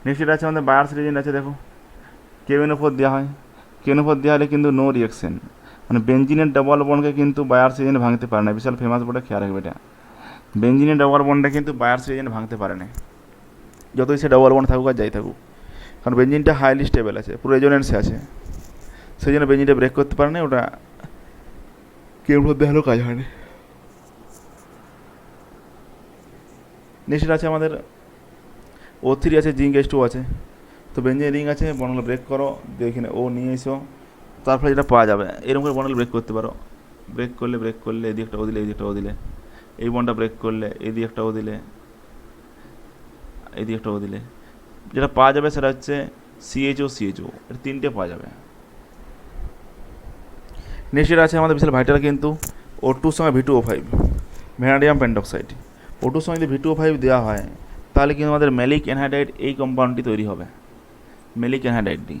নেক্সট এটা আছে আমাদের বায়ার্স রিজেন্ট আছে দেখো, KNO4 দেওয়া হয়, KNO4 দেওয়া হলে কিন্তু নো রিয়াকশন, মানে বেঞ্জিনের ডবল বন্ডকে কিন্তু বায়ার্স রিজেন্ট ভাঙতে পারে না, বিশাল ফেমাস বলে খেয়াল রাখবে এটা, বেঞ্জিনের ডবল বন্ডটা কিন্তু বায়ার্স রিজেন্ট ভাঙতে পারে না, যতই সে ডবল বন্ড থাকুক আর যাই থাকুক, কারণ বেঞ্জিনটা হাইলি স্টেবল আছে, পুরো রেজোনেন্সে আছে, সেই জন্য বেঞ্জিনটা ব্রেক করতে পারে না, ওটা KNO4 দেওয়া হলেও কাজ হয়নি। নেক্সট আছে আমাদের O3 আছে, জিঙ্ক H2 আছে, তো বেঞ্জিন রিং আছে, বন্ডগুলো ব্রেক করো, দিয়ে এখানে ও নিয়ে এসো, তারপরে যেটা পাওয়া যাবে এরকম করে বন্ডগুলো ব্রেক করতে পারো, ব্রেক করলে এদিকে একটা ও দিলে, এদিকে একটা ও দিলে, এই বন্ডটা ব্রেক করলে এদিকে একটা ও দিলে, এদিকে একটা ও দিলে, যেটা পাওয়া যাবে সেটা হচ্ছে CHO এটা 3টে পাওয়া যাবে। নেক্সট যেটা আছে আমাদের বিশাল ভাইটাল কিন্তু O2 সঙ্গে V2O5 ভ্যানাডিয়াম পেন্টক্সাইড, O2 সঙ্গে যদি V2O5 দেওয়া হয় তাহলে কিন্তু আমাদের ম্যালিক অ্যানহাইড্রাইড এই কম্পাউন্ডটি তৈরি হবে, ম্যালিক অ্যানহাইড্রাইডটি।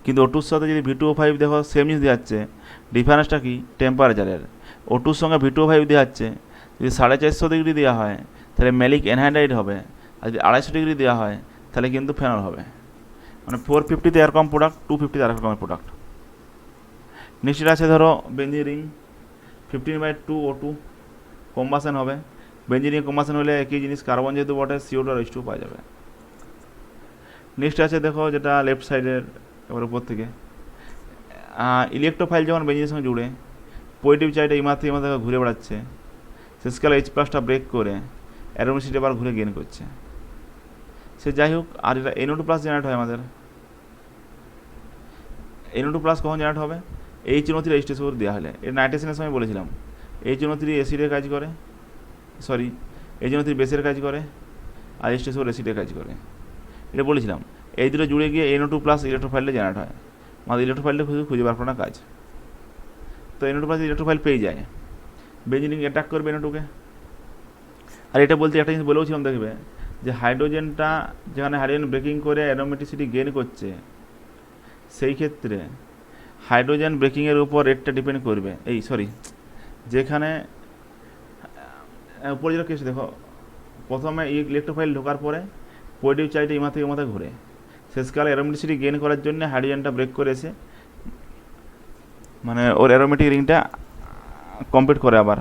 কিন্তু O2 সাথে যদি V2O5 দেখো সেম জিনিস দেওয়া যাচ্ছে, ডিফারেন্সটা কি? টেম্পারেচারের। O2 সঙ্গে V2O5 দেওয়া যাচ্ছে, যদি 450 ডিগ্রি দেওয়া হয় তাহলে ম্যালিক অ্যানহাইড্রাইড হবে। আর যদি 250 ডিগ্রি দেওয়া হয় তাহলে কিন্তু ফেনল হবে। মানে 450-তে এরকম প্রোডাক্ট, 250-তে আর রকমের প্রোডাক্ট। নেক্সট আছে ধরো বেঞ্জিন রিং 15/2O2 কম্বাসন হবে। বেঞ্জিন রিং কম্বাসন হলে একই জিনিস, কার্বন যেহেতু বটে CO2 আর H2 পাওয়া যাবে। নেক্সট আছে দেখো যেটা লেফট সাইডের এবার উপর থেকে, ইলেকট্রোফাইল যখন বেঞ্জিনের সঙ্গে জুড়ে পজিটিভ চার্জটা এই মাত্র ঘুরে বেড়াচ্ছে, শেষকালে H+ ব্রেক করে অ্যারোমেটিসিটি আবার ঘুরে গেইন করছে। সে যাই হোক, আর এটা NO2+ জেনারেট হয় আমাদের। NO2+ কখন জেনারেট হবে? HNO3 H2SO4 দেওয়া হলে। এটা নাইট্রেশনের সময় বলেছিলাম। HNO3 অ্যাসিডের কাজ করে, সরি HNO3 বেসের কাজ করে, আর H2SO4 অ্যাসিডের কাজ করে, এটা বলেছিলাম। এই দুটো জুড়ে গিয়ে NO2+ ইলেকট্রোফাইলটা জেনারেট হয়। আমাদের ইলেকট্রোফাইলটা খুঁজে বার করার কাজ। তো NO2+ ইলেকট্রোফাইল পেয়ে যায়, বেঞ্জিন রিং অ্যাটাক করবে NO2-কে। আর এটা বলতে একটা জিনিস বলেওছিলাম, দেখবে যে হাইড্রোজেনটা যেখানে হাইড্রোজেন ব্রেকিং করে অ্যারোমেটিসিটি গেইন করছে, সেই ক্ষেত্রে হাইড্রোজেন ব্রেকিংয়ের উপর রেটটা ডিপেন্ড করবে। যেখানে উপরে যেটা কেস দেখো, প্রথমে ইলেকট্রোফাইল ঢোকার পরে পজিটিভ চার্জটা এই মাথা মাথা ঘুরে, শেষকালে অ্যারোমেটিসিটি গেইন করার জন্য হাইড্রোজেনটা ব্রেক করে এসে মানে ওর অ্যারোমেটিক রিংটা কমপ্লিট করে আবার।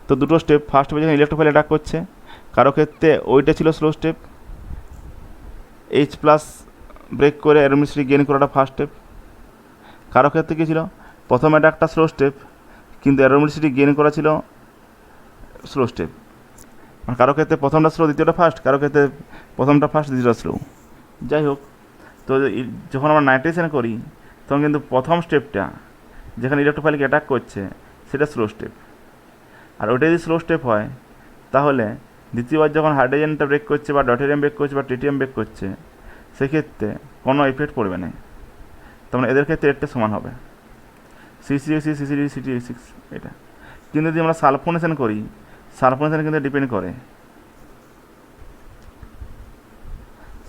তো দুটো স্টেপ, ফার্স্ট যখন ইলেকট্রোফাইল অ্যাটাক করছে, কারো ক্ষেত্রে ওইটা ছিল স্লো স্টেপ, H+ ব্রেক করে অ্যারোমেটিসিটি গেইন করাটা ফার্স্ট স্টেপ। কারো ক্ষেত্রে কী ছিল, প্রথম অ্যাটাকটা স্লো স্টেপ কিন্তু অ্যারোমেটিসিটি গেইন করা ছিল স্লো স্টেপ। মানে কারো ক্ষেত্রে প্রথমটা স্লো, দ্বিতীয়টা ফার্স্ট, কারো ক্ষেত্রে প্রথমটা ফার্স্ট, দ্বিতীয়টা স্লো। যাই হোক, তো যখন আমরা নাইট্রেশন করি তখন কিন্তু প্রথম স্টেপটা যেখানে ইলেকট্রোফাইলকে অ্যাটাক করছে সেটা স্লো স্টেপ। আর ওইটা যদি স্লো স্টেপ হয় তাহলে দ্বিতীয়বার যখন হাইড্রোজেনটা ব্রেক করছে বা ডটেরিয়াম ব্রেক করছে বা ট্রিটিয়াম ব্রেক করছে, সেক্ষেত্রে কোনো এফেক্ট পড়বে না। তখন এদের ক্ষেত্রে রেটটা সমান হবে, CCC, এটা। কিন্তু যদি আমরা সালফোনেশন করি, সালফোনেশন কিন্তু ডিপেন্ড করে,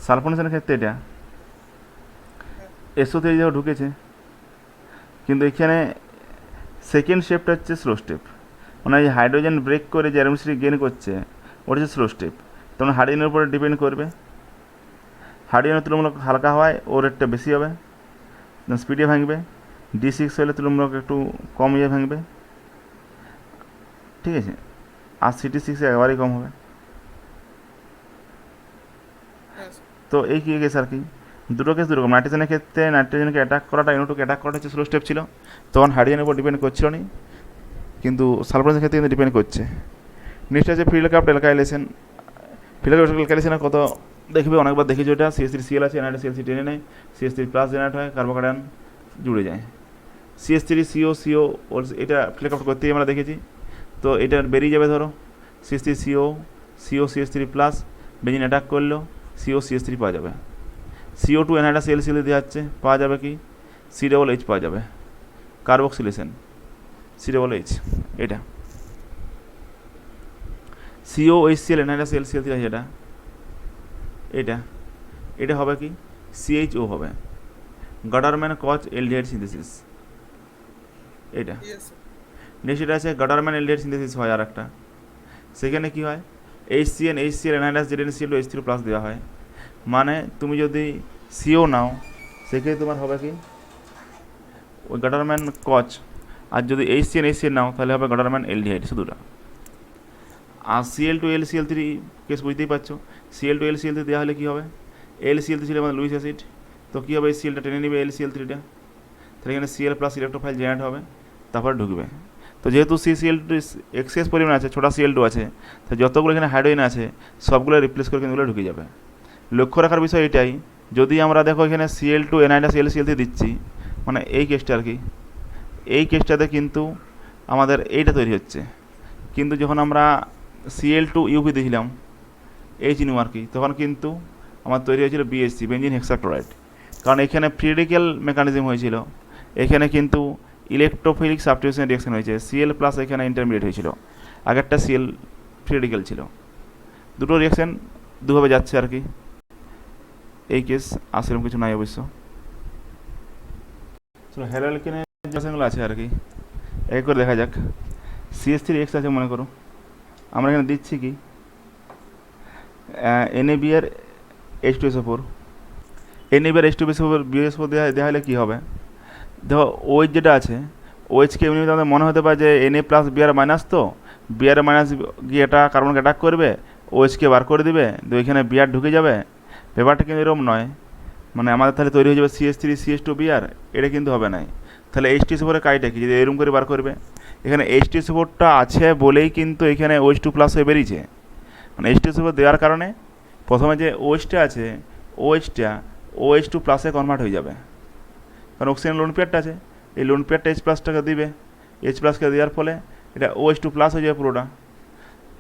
সালফোনেশনের ক্ষেত্রে এটা SO3 যখন ঢুকেছে, কিন্তু এখানে সেকেন্ড স্টেপটা হচ্ছে স্লো স্টেপ। মানে এই হাইড্রোজেন ব্রেক করে যে অ্যারোমেটিসিটি গেইন করছে ওটা হচ্ছে স্লো স্টেপ। তখন হাইড্রোজেনের উপরে ডিপেন্ড করবে, হাইড্রোজেনের তুলনামূলক হালকা হয় ও রেটটা বেশি হবে, স্পিডে ভাঙবে। D6 হলে তুলনামূলক একটু কম ভাঙবে, ঠিক আছে। আর CT6 একেবারেই কম হবে। হ্যাঁ স্যার। তো এই কী কেস আর কি, দুটো কেস দুরকম। নাইট্রোজেনের ক্ষেত্রে নাইট্রোজেনকে অ্যাটাক করাটা, NO2-কে অ্যাটাক করাটা হচ্ছে স্লো স্টেপ ছিল, তখন হাইড্রোজেনের উপর ডিপেন্ড করছিল না, কিন্তু সালফারের ক্ষেত্রে কিন্তু ডিপেন্ড করছে। নেক্সট আছে Friedel Crafts alkylation. Friedel Crafts অ্যালকাইলেশনের কত দেখবে, অনেকবার দেখেছি। ওটা CH3Cl আছে, NiCl টেনে নেয়, CH3+ জেনারেট হয়, কার্বোকাটায়ন জুড়ে যায়, CH3CO এটা ফিল্ড ক্রাফট করতেই আমরা দেখেছি। তো এটা বেরিয়ে যাবে, ধরো CH3CO CH3+, বেঞ্জিন অ্যাটাক করলো, COCH3 পাওয়া যাবে। CO2 NiCl দেওয়া হচ্ছে, পাওয়া যাবে কি COOH পাওয়া যাবে, কার্বক্সিলেশন COOH। এটা COHCl NiCl যেটা, এটা হবে কি CHO হবে, গাডারম্যান কচ অ্যালডিহাইড সিনথেসিস। এটা ইয়েস স্যার। নেক্সট এটা আছে গাডারম্যান অ্যালডিহাইড সিনথেসিস হয় আর একটা। সেখানে কি হয়, HCl NiHCl দেওয়া হয়। মানে তুমি যদি CO নাও, সেক্ষেত্রে তোমার হবে কি ওই গাডারম্যান কচ, আর যদি HCl নাও তাহলে হবে গাডারম্যান অ্যালডিহাইড, শুধুটা। আর Cl2LCl3 কেস বুঝতেই পারছো, Cl2LCl3 দেওয়া হলে কী হবে, LCl3 ছিল আমাদের লুইস অ্যাসিড, তো কী হবে, Clটা টেনে নেবে LCl3টা, তাহলে এখানে Cl+ ইলেকট্রোফাইল জেনারেট হবে, তারপরে ঢুকবে। তো যেহেতু CCl2 এক্সেস পরিমাণ আছে, ছোটা Cl2 আছে, তো যতগুলো এখানে হাইড্রোজেন আছে সবগুলো রিপ্লেস করে কিন্তু ঢুকে যাবে। লক্ষ্য রাখার বিষয় এটাই, যদি আমরা দেখো এখানে Cl2 NiCl3 দিচ্ছি, মানে এই কেসটা আর কি, এই কেসটাতে কিন্তু আমাদের এইটা তৈরি হচ্ছে। কিন্তু যখন আমরা Cl2UP দিয়েছিলাম HNO আর কি, তখন কিন্তু আমার তৈরি হয়েছিল BHC, বেঞ্জিন হেক্সাক্লোরাইড। কারণ এখানে ফ্রি রেডিক্যাল মেকানিজম হয়েছিল, এখানে কিন্তু ইলেকট্রোফিলিক সাবস্টিটিউশন রিঅ্যাকশন হয়েছে, Cl+ এখানে ইন্টারমিডিয়েট হয়েছিল, আগেরটা Cl ফ্রি রেডিক্যাল ছিল। দুটো রিঅ্যাকশন দুভাবে যাচ্ছে আর কি, এই কেস আর সেরকম কিছু নাই অবশ্য। চলো হ্যালোঅ্যালকেনের যে রিঅ্যাকশনগুলো আছে আর কি এক করে দেখা যাক। CH3X আছে মনে করো, আমরা এখানে দিচ্ছি কি NaBr H2SO4, NaBr H2SO4 BSO দেওয়া হলে কী হবে? দেখো OH যেটা আছে, OHকে এমনি আমাদের মনে হতে পারে যে Na প্লাস Br মাইনাস, তো Br মাইনাস গিয়ে এটা কার্বনকে অ্যাটাক করবে, OHকে বার করে দিবে, তো এখানে Br ঢুকে যাবে। ব্যাপারটা কিন্তু এরকম নয়, মানে আমাদের তাহলে তৈরি হয়ে যাবে CH3CH2Br, এটা কিন্তু হবে না। তাহলে H2SO4 এর কাজটা কি, যদি এরকম করে বার করবে, এখানে H2SO4টা আছে বলেই কিন্তু এখানে OH2 প্লাস হয়ে বেরিয়েছে। মানে H2SO4 দেওয়ার কারণে প্রথমে যে OHটা আছে, OHটা OH2 প্লাসে কনভার্ট হয়ে যাবে, কারণ অক্সিজেন লোন পেয়ারটা আছে, এই লোন পেয়ারটা H প্লাসটাকে দিবে, H প্লাসকে দেওয়ার ফলে এটা OH2 প্লাস হয়ে যাবে, পুরোটা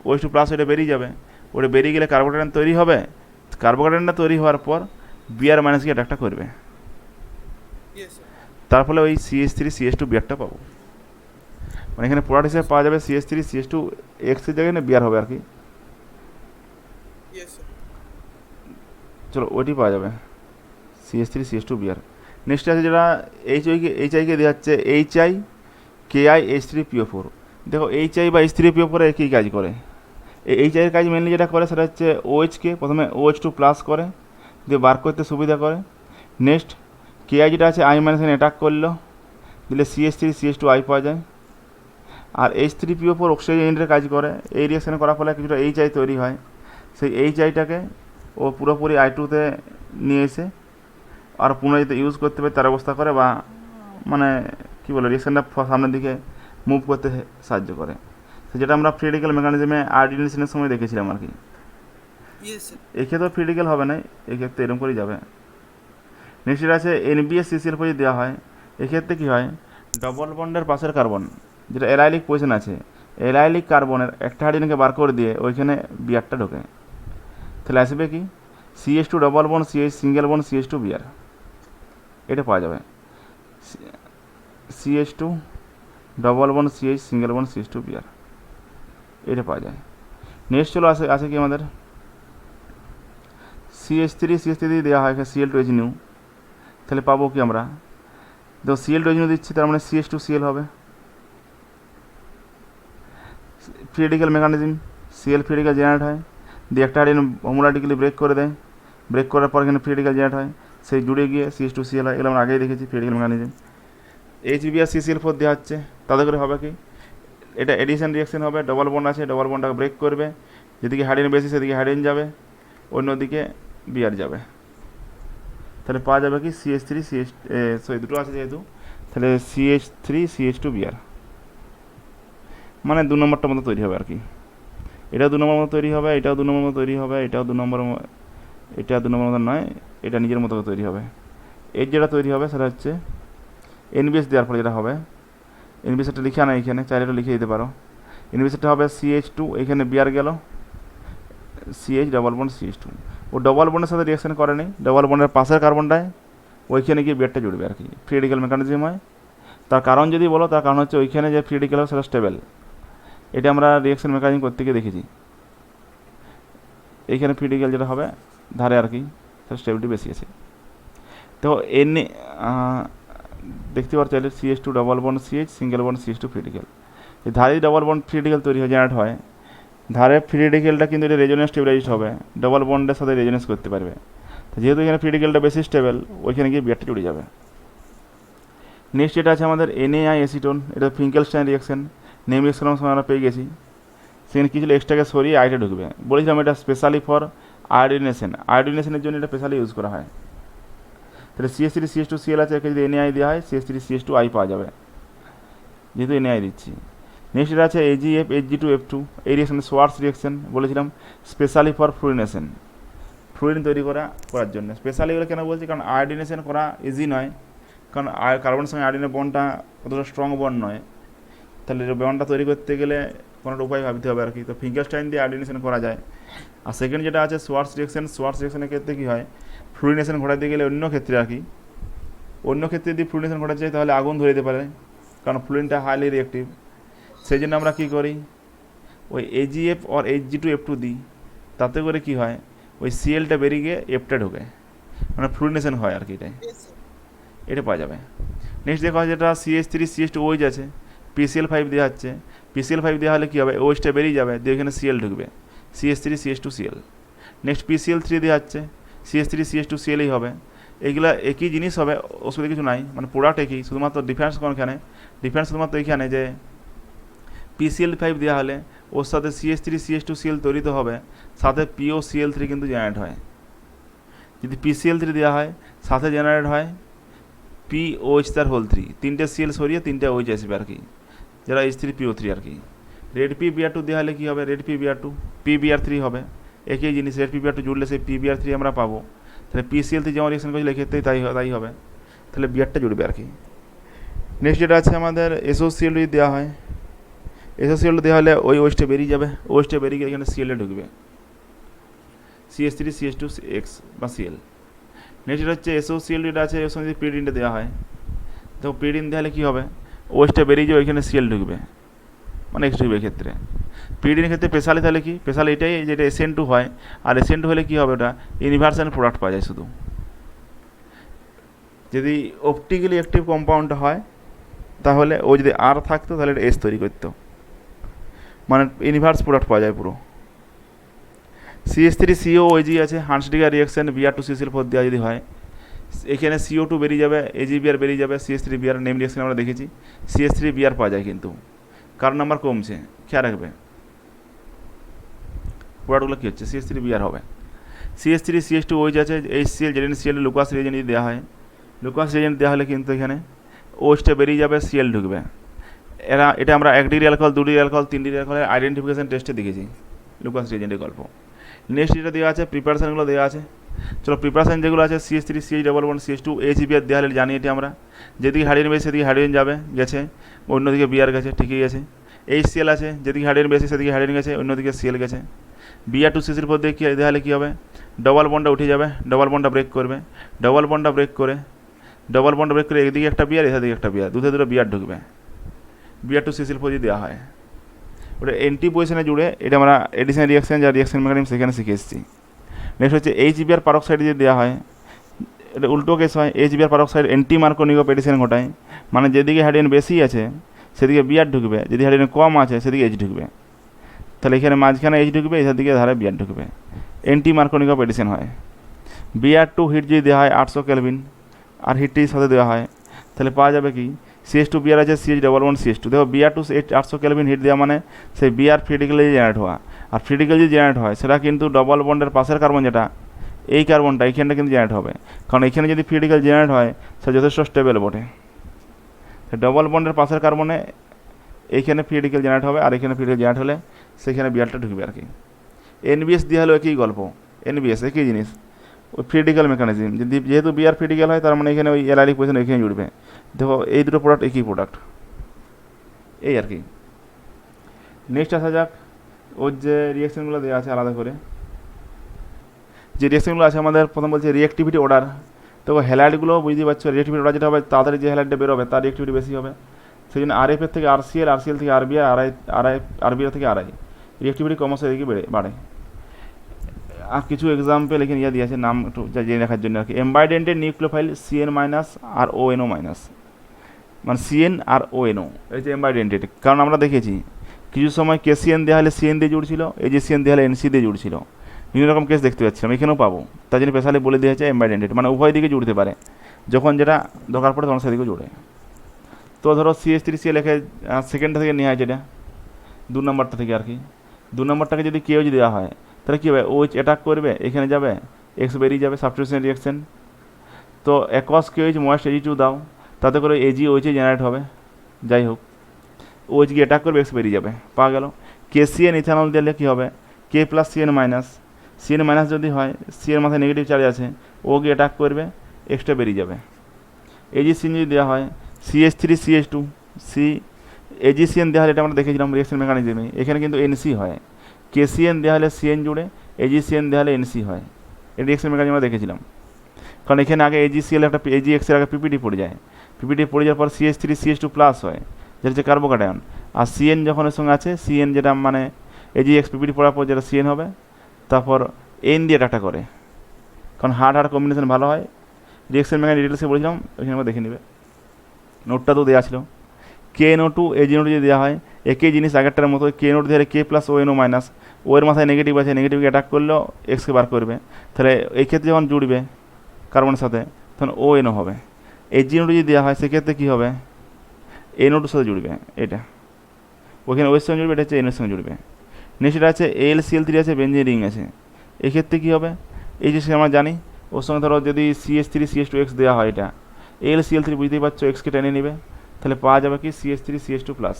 OH2 প্লাস এটা বেরিয়ে যাবে। ওটা বেরিয়ে গেলে কার্বোকাটায়ন তৈরি হবে, কার্বোকাটায়নটা তৈরি হওয়ার পর Br মাইনাস গিয়ে অ্যাটাকটা করবে, Yes, sir. তার ফলে ওই CH3CH2 বিয়ারটা পাবো। মানে এখানে প্রোডাক্ট হিসেবে পাওয়া যাবে CH3CH2 এক্স এর জায়গায় বিয়ার হবে আর কি। Yes, sir. চলো ওইটি পাওয়া যাবে CH3CH2 বিয়ার। নেক্সট আছে যেটা HIকে দেওয়া হচ্ছে HIKI H3PO4। দেখো HI বা H3PO4 একই কাজ করে। HI এর কাজ মেনলি যেটা করে সেটা হচ্ছে OHকে প্রথমে OH2 প্লাস করে দিয়ে বার করতে সুবিধা করে। নেক্সট KI যেটা আছে I মাইনাস অ্যাটাক করলো, দিলে CH3CH2I পাওয়া যায়। আর H3PO4 অক্সিজেনের কাজ করে, এই রিয়াকশানে করার ফলে কিছুটা HI তৈরি হয়, সেই HIটাকে ও পুরোপুরি I2তে নিয়ে এসে আর পুনরায় যদি ইউজ করতে পারে তার ব্যবস্থা করে, বা মানে কী বলে রিয়াকশানটা সামনের দিকে মুভ করতে সাহায্য করে, তো যেটা আমরা ফ্রি রেডিক্যাল মেকানিজমে আয়োডিনেশনের সময় দেখেছিলাম আর কি। Yes, sir. এক্ষেত্রেও ফ্রি রেডিক্যাল হবে না, এক্ষেত্রে এরকম করেই যাবে। নেক্সট যেটা আছে NBSCCl যদি দেওয়া হয়, এক্ষেত্রে কী হয়, ডবল বন্ডের পাশের কার্বন যেটা এলাইলিক পজিশন আছে, এলাইলিক কার্বনের একটা হাইড্রোজেনকে বার করে দিয়ে ওইখানে বিয়ারটা ঢোকে, তাহলে আসবে কি CH2 double bond CH single bond CH2 বিয়ার, এটা পাওয়া যাবে। CH2 double bond CH single bond CH2 বিয়ার, এটা পাওয়া যায়। নেক্সট চলো আছে কি আমাদের CH3 দিয়ে দেওয়া হয় Cl2H নিউ, তাহলে পাবো কি আমরা, তো Cl2H নিউ দিচ্ছি, তার মানে CH2Cl হবে। Free radical mechanism, Cl free radical generate হয়, দিয়ে একটা হাইড্রোজেন হোমোলাইটিক্যালি ব্রেক করে দেয়, ব্রেক করার পর এখানে ফ্রি রেডিক্যাল জেনারেট হয়, সেই জুড়ে গিয়ে CH2Cl হয়, এগুলো আমরা আগেই দেখেছি free radical mechanism. HBr CCl4 দেওয়া হচ্ছে, তাদের করে হবে কি, এটা এডিশন রিয়াকশন হবে, ডবল বন্ড আছে, ডবল বন্ডটাকে ব্রেক করবে, যেদিকে হাইড্রোজেন বেশি সেদিকে হাইড্রোজেন যাবে, অন্যদিকে বিয়ার যাবে, তাহলে পাওয়া যাবে কি দুটো আছে যেহেতু, তাহলে CH3CH2 বিয়ার, মানে 2 নম্বরটার মতো তৈরি হবে আর কি। এটাও 2 নম্বর মতো তৈরি হবে, এটাও 2 নম্বর মতো তৈরি হবে, এটাও 2 নম্বর, এটা 2 নম্বর মতো নয়, এটা নিজের মতো তৈরি হবে। এর যেটা তৈরি হবে সেটা হচ্ছে NBS দেওয়ার ফলে যেটা হবে, NBSটা লিখে আনা এখানে, চাইলে এটা লিখে দিতে পারো। NBSটা হবে CH2, এখানে বিয়ার গেল CH ডবল বন্ড CH2, ও ডবল বন্ডের সাথে রিয়াকশন করেনি, ডবল বন্ডের পাশের কার্বনটায় ওইখানে গিয়ে বিয়ারটা জুড়বে আর কি, ফ্রি রেডিক্যাল মেকানিজম হয়। তার কারণ যদি বলো, তার কারণ হচ্ছে ওইখানে যে ফ্রি রেডিক্যাল হবে সেটা স্টেবল, এটা আমরা রিয়াকশন মেকানিজম করতে গিয়ে দেখেছি, এইখানে ফ্রি রেডিক্যাল যেটা হবে ধারে আর কি, সেটা স্টেবিলিটি বেশি আছে। তো দেখতে পাচ্ছ চাইলে CH2 double bond CH single bond CH2 free radical, এই ধারে ডবল বন্ড ফ্রি রেডিক্যাল তৈরি হয়, জেনারেট হয়, ধারে ফ্রি রেডিক্যালটা কিন্তু এটা রেজোনেন্স স্টেবিলাইজড হবে, ডবল বন্ডের সাথে রেজোনেন্স করতে পারবে, তো যেহেতু এখানে ফ্রি রেডিক্যালটা বেশি স্টেবল, ওইখানে গিয়ে বিয়ারটা জুড়ে যাবে। নেক্সট যেটা আছে আমাদের NaI অ্যাসিটোন, এটা ফিঙ্কেলস্টাইন রিয়াকশন, নেম রিয়াকশনের সময় আমরা পেয়ে গেছি, সেখানে কিছু এক্সট্রাকে সরিয়ে আইটা ঢুকবে, বলেছিলাম এটা স্পেশালি ফর আয়োডিনেশন, আয়োডিনেশনের জন্য এটা স্পেশালি ইউজ করা হয়। তাহলে CH3CH2Cl আছে, একে যদি NaI দেওয়া হয় CH3CH2I পাওয়া যাবে, যেহেতু NaI দিচ্ছি। নেক্সট এটা আছে AgF Hg2F2, এই রিয়াকশানে সোয়ার্স রিয়াকশন বলেছিলাম, স্পেশালি ফর ফ্লুরিনেশন, ফ্লুরিন তৈরি করার জন্য। স্পেশালি এগুলো কেন বলছি, কারণ আয়োডিনেশন করা ইজি নয়, কারণ কার্বনের সঙ্গে আয়োডিনের বন্ডটা অতটা স্ট্রং বন্ড নয়, তাহলে বন্ডটা তৈরি করতে গেলে কোনো একটা উপায় ভাবতে হবে আর কি, তো ফিঙ্কেলস্টাইন দিয়ে আয়োডিনেশন করা যায়। আর সেকেন্ড যেটা আছে সোয়ার্স রিয়াকশন, সোয়ার্স রিয়াকশনের ক্ষেত্রে কী হয়, ফ্লুরিনেশন ঘটাতে গেলে অন্য ক্ষেত্রে আর কি, অন্য ক্ষেত্রে যদি ফ্লুরিনেশন ঘটাতে চাই তাহলে আগুন ধরে দিতে পারে, কারণ ফ্লুরিনটা হাইলি রিয়েক্টিভ, সেই জন্য আমরা কী করি, ওই AgF আর Hg2F2 দিই, তাতে করে কি হয়, ওই Clটা বেরিয়ে গিয়ে Fটা ঢোকে, মানে ফ্লুরিনেশন হয় আর কি, এটাই Yes, sir. এটা পাওয়া যাবে। নেক্সট দেখা হয় যেটা CH3CH2OH আছে, PCl5 দেওয়া হচ্ছে, PCl5 দেওয়া হলে কী হবে, OHটা বেরিয়ে যাবে, দিয়ে এখানে Cl ঢুকবে, CH3CH2Cl, নেক্সট PCl3 দেওয়া হচ্ছে, CH3CH2Clই হবে। এইগুলা একই জিনিস হবে, অসুবিধা কিছু নাই, মানে প্রোডাক্ট একই, শুধুমাত্র ডিফারেন্স কোনখানে, ডিফারেন্স শুধুমাত্র এইখানে যে PCl5 দেওয়া হলে ওর সাথে CH3CH2Cl তৈরি তো হবে, সাথে POCl3 কিন্তু জেনারেট হয়। যদি PCl3 দেওয়া হয় সাথে জেনারেট হয় POH3, তিনটে Cl সরিয়ে তিনটে OH আসবে আর কি, যেটা H3PO3 আর কি। রেড PBr2 দেওয়া হলে কী হবে, রেড PBr2 PBr3 হবে, একই জিনিস, রেড PBr2 জুড়লে সেই PBr3 আমরা পাবো। তাহলে PCl3 যেমন রিয়েকশন করেছিল এক্ষেত্রেই তাই হবে, তাহলে বিয়ারটা জুড়বে আর কি। নেক্সট যেটা আছে আমাদের SOCl দেওয়া হয়, SOCl দেওয়া হলে ওই ওয়েস্টে বেরিয়ে যাবে, ওয়েস্টে বেরিয়ে গিয়ে এখানে Cl ঢুকবে, CH3CH2X বা Cl। নেক্সট যেটা হচ্ছে SOCl যেটা আছে এর সঙ্গে যদি পিরিডিনটা দেওয়া হয়, তো পিরিডিন দেওয়া হলে কী হবে, ওয়েস্টে বেরিয়ে যাবে, এখানে Cl ঢুকবে, মানে X ঢুকবে এক্ষেত্রে। পিরিডিনের ক্ষেত্রে স্পেশালি তাহলে কি, স্পেশাল এটাই যেটা SN2 হয়, আর SN2 হলে কী হবে, ওটা ইউনিভার্সাল প্রোডাক্ট পাওয়া যায় শুধু। যদি অপটিক্যালি অ্যাক্টিভ কম্পাউন্ড হয় তাহলে ও যদি আর থাকতো তাহলে এটা S তৈরি করতো, মানে ইনভার্স প্রোডাক্ট পাওয়া যায় পুরো। CH3COOG আছে, হান্সডিগার রিয়াকশন Br2CCl4 দেওয়া যদি হয়, এখানে CO2 বেরিয়ে যাবে, AgBr বেরিয়ে যাবে, CH3Br নেম রিয়াকশন আমরা দেখেছি, CH3Br পাওয়া যায়, কিন্তু কার নাম্বার কমছে খেয়াল রাখবে, প্রোডাক্টগুলো কী হচ্ছে, CH3Br হবে। CH3CH2OH আছে, HCl ZnCl লুকাস রিয়েজেন্ট যদি দেওয়া হয়, লুকাস রিয়েজেন্ট দেওয়া হলে কিন্তু এখানে OHটা বেরিয়ে যাবে, Cl ঢুকবে। এটা আমরা 1 degree alcohol, 2 degree alcohol, 3 degree অ্যালকোহলের আইডেন্টিফিকেশন টেস্টে দেখেছি লুকাস রিয়েজেন্টের গল্প। নেক্সট যেটা দেওয়া আছে প্রিপারেশানগুলো দেওয়া আছে, চলো প্রিপারেশান যেগুলো আছে CH3CH1CH2 HBr দেওয়া হলে জানি এটি আমরা, যেদিকে হাইড্রোজেন বেশি সেদিকে হাইড্রোজেন যাবে, গেছে, অন্যদিকে Br গেছে, ঠিকই আছে। HCl আছে, যেদিকে হাইড্রোজেন বেশি সেদিকে হাইড্রোজেন গেছে, অন্যদিকে Cl গেছে। Br2CCl4 দিয়ে কী দেওয়া হলে কী হবে, ডবল বন্ডটা উঠে যাবে, ডবল বন্ডটা ব্রেক করবে, ডবল বন্ডটা ব্রেক করে এদিকে একটা Br এদিকে একটা Br, দুটো Br ঢুকবে, Br2CCl4 যদি দেওয়া হয়, ওটা এন্টি পজিশনে জুড়ে, এটা আমরা এডিশন রিয়াকশন যা রিয়াকশন মেকানিজম সেখানে শিখে এসেছি। নেক্সট হচ্ছে HBr পারক্সাইড যদি দেওয়া হয়, এটা উল্টো কেস হয়, HBr পারক্সাইড অ্যান্টি মার্কোনিক এডিশন ঘটায়, মানে যেদিকে হাইড্রোজেন বেশি আছে সেদিকে Br ঢুকবে, যদি হাইড্রোজেন কম আছে সেদিকে H ঢুকবে, তাহলে এখানে মাঝখানে H ঢুকবে, এখান দিকে ধারে Br ঢুকবে, অ্যান্টি মার্কোনিক এডিশন হয়। Br2 হিট যদি দেওয়া হয় 800 কেলভিন, আর হিটটির সাথে দেওয়া হয়, তাহলে পাওয়া যাবে কি, CH2Br আছে, CH1CH2, দেখো Br2 800 কেলভিন হিট দেওয়া মানে সেই Br ফ্রিডিক্যালি জেনারেট হওয়া, আর ফ্রিডিক্যাল যদি জেনারেট হয় সেটা কিন্তু ডবল বন্ডের পাশের কার্বন যেটা, এই কার্বনটা এইখানটা কিন্তু জেনারেট হবে, কারণ এখানে যদি ফ্রিডিক্যাল জেনারেট হয় সেটা যথেষ্ট স্টেবল বটে। ডবল বন্ডের পাশের কার্বনে এইখানে ফ্রিডিক্যাল জেনারেট হবে, আর এখানে ফ্রিডিক্যাল জেনারেট হলে সেখানে Brটা ঢুকবে আর কি। NBS দেওয়া হলো একই গল্প, NBS একই জিনিস, ওই ফ্রিডিক্যাল মেকানিজম, যদি যেহেতু Br ফ্রিডিক্যাল হয় তার মানে এখানে ওই অ্যালাইলিক পজিশন এখানে জুড়বে। দেখো এই দুটো প্রোডাক্ট একই প্রোডাক্ট, এই আর কি। নেক্সট আসা যাক, ওর যে রিয়াকশানগুলো দেওয়া আছে আলাদা করে, যে রিয়াকশানগুলো আছে আমাদের, প্রথম বলছে রিঅ্যাক্টিভিটি অর্ডার। তো হ্যালাইডগুলো বুঝতে পারছো, রিঅ্যাক্টিভিটি অর্ডার যেটা হবে তাড়াতাড়ি যে হ্যালাইডটা বেরোবে তার রিঅ্যাক্টিভিটি বেশি হবে, সেই জন্য RF এর থেকে RCl, RCl থেকে RBr, RBr থেকে RI, রিঅ্যাক্টিভিটি ক্রমশ এদিকে বাড়ে। আর কিছু এক্সাম্পল এখানে ইয়ে দিয়েছে, নাম একটু জেনে রাখার জন্য আর কি। এম্বাইডেন্টের নিউক্লিওফাইল CN- আর ONO-, মানে CN আর ONO, এই যে এম্বাইডেন্টেড, কারণ আমরা দেখেছি কিছু সময় KCN দেওয়া হলে CN দিয়ে জুড়ছিল, এই যে CN দেওয়া হলে NC দিয়ে জুড়ছিল, বিভিন্ন রকম কেস দেখতে পাচ্ছিলাম, এখানেও পাবো, তার জন্য স্পেশালি বলে দিয়েছে এম্বাইডেন্টেড, মানে উভয় দিকে জুড়তে পারে, যখন যেটা দরকার পড়ে তখন সেদিকে জুড়ে। তো ধরো CH3Cl লেখে সেকেন্ডটা থেকে নেওয়া হয়, যেটা 2 নম্বরটা থেকে আর কি, 2 নম্বরটাকে যদি কেউ যদি দেওয়া হয় তাহলে কী হবে, OH অ্যাটাক করবে, এখানে যাবে, X বেরিয়ে যাবে, সাবস্টিটিউশন রিয়াকশন। তো অ্যাকোয়াস KOH ময়েস্ট Ag2 দাও, তাতে করে AgOH জেনারেট হবে, যাই হোক OH গিয়ে অ্যাটাক করবে, X বেরিয়ে যাবে, পাওয়া গেল। KCN ইথানল দিলে কী হবে, K + CN- যদি হয়, CN মাথায় নেগেটিভ চার্জ আছে, ও গিয়ে অ্যাটাক করবে, এক্সট্রা বেরিয়ে যাবে। AgCN যদি দেওয়া হয়, CH3CH2 AgCN দেওয়া হলে, এটা আমরা দেখেছিলাম রিয়াকশন মেকানিজমে, এখানে কিন্তু NC হয়। KCN দেওয়া হলে CN জুড়ে, AgCN দেওয়া হলে NC হয়, এই রিয়াকশন মেকানিজম আমরা দেখেছিলাম, কারণ এখানে আগে AgCl একটা AgX এর আগে PPT পড়ে যায়, PPT পড়ে যাওয়ার পর CH3CH2+ হয়, যেটা হচ্ছে কার্বোকাটায়ন, আর CN যখন এর সঙ্গে আছে, CN যেটা মানে AgX PPT পড়ার পর যেটা CN হবে, তারপর N দিয়ে ডাটা করে, কারণ হার্ড কম্বিনেশন ভালো হয়। রিয়াকশন মেকানিজম ডিটেলসে বলেছিলাম, ওইখানে আমরা দেখে নেবে, নোটটা তো দেওয়া ছিল। KNO2 AgNO2 যদি দেওয়া হয়, একই জিনিস আগেরটার মতো, KNO2 দিয়ে K + ONO-, ও এর মাথায় নেগেটিভ আছে, নেগেটিভকে অ্যাটাক করলেও এক্সকে বার করবে। তাহলে এই ক্ষেত্রে যখন জুড়বে কার্বনের সাথে তখন ও এনও হবে। HgNO2 যদি দেওয়া হয় সেক্ষেত্রে কী হবে, NO2 সাথে জুড়বে, এটা ওইখানে ওয়ের সঙ্গে জুড়বে, এটা হচ্ছে এনের সঙ্গে জুড়বে। নেক্সট এটা আছে AlCl3 আছে, বেঞ্জিন রিং আছে, এক্ষেত্রে কী হবে, এই যে আমরা জানি ওর সঙ্গে ধরো যদি CH3CH2X দেওয়া হয়, এটা AlCl3 বুঝতেই পারছো এক্সকে টেনে নেবে, তাহলে পাওয়া যাবে কি CH3CH2 প্লাস।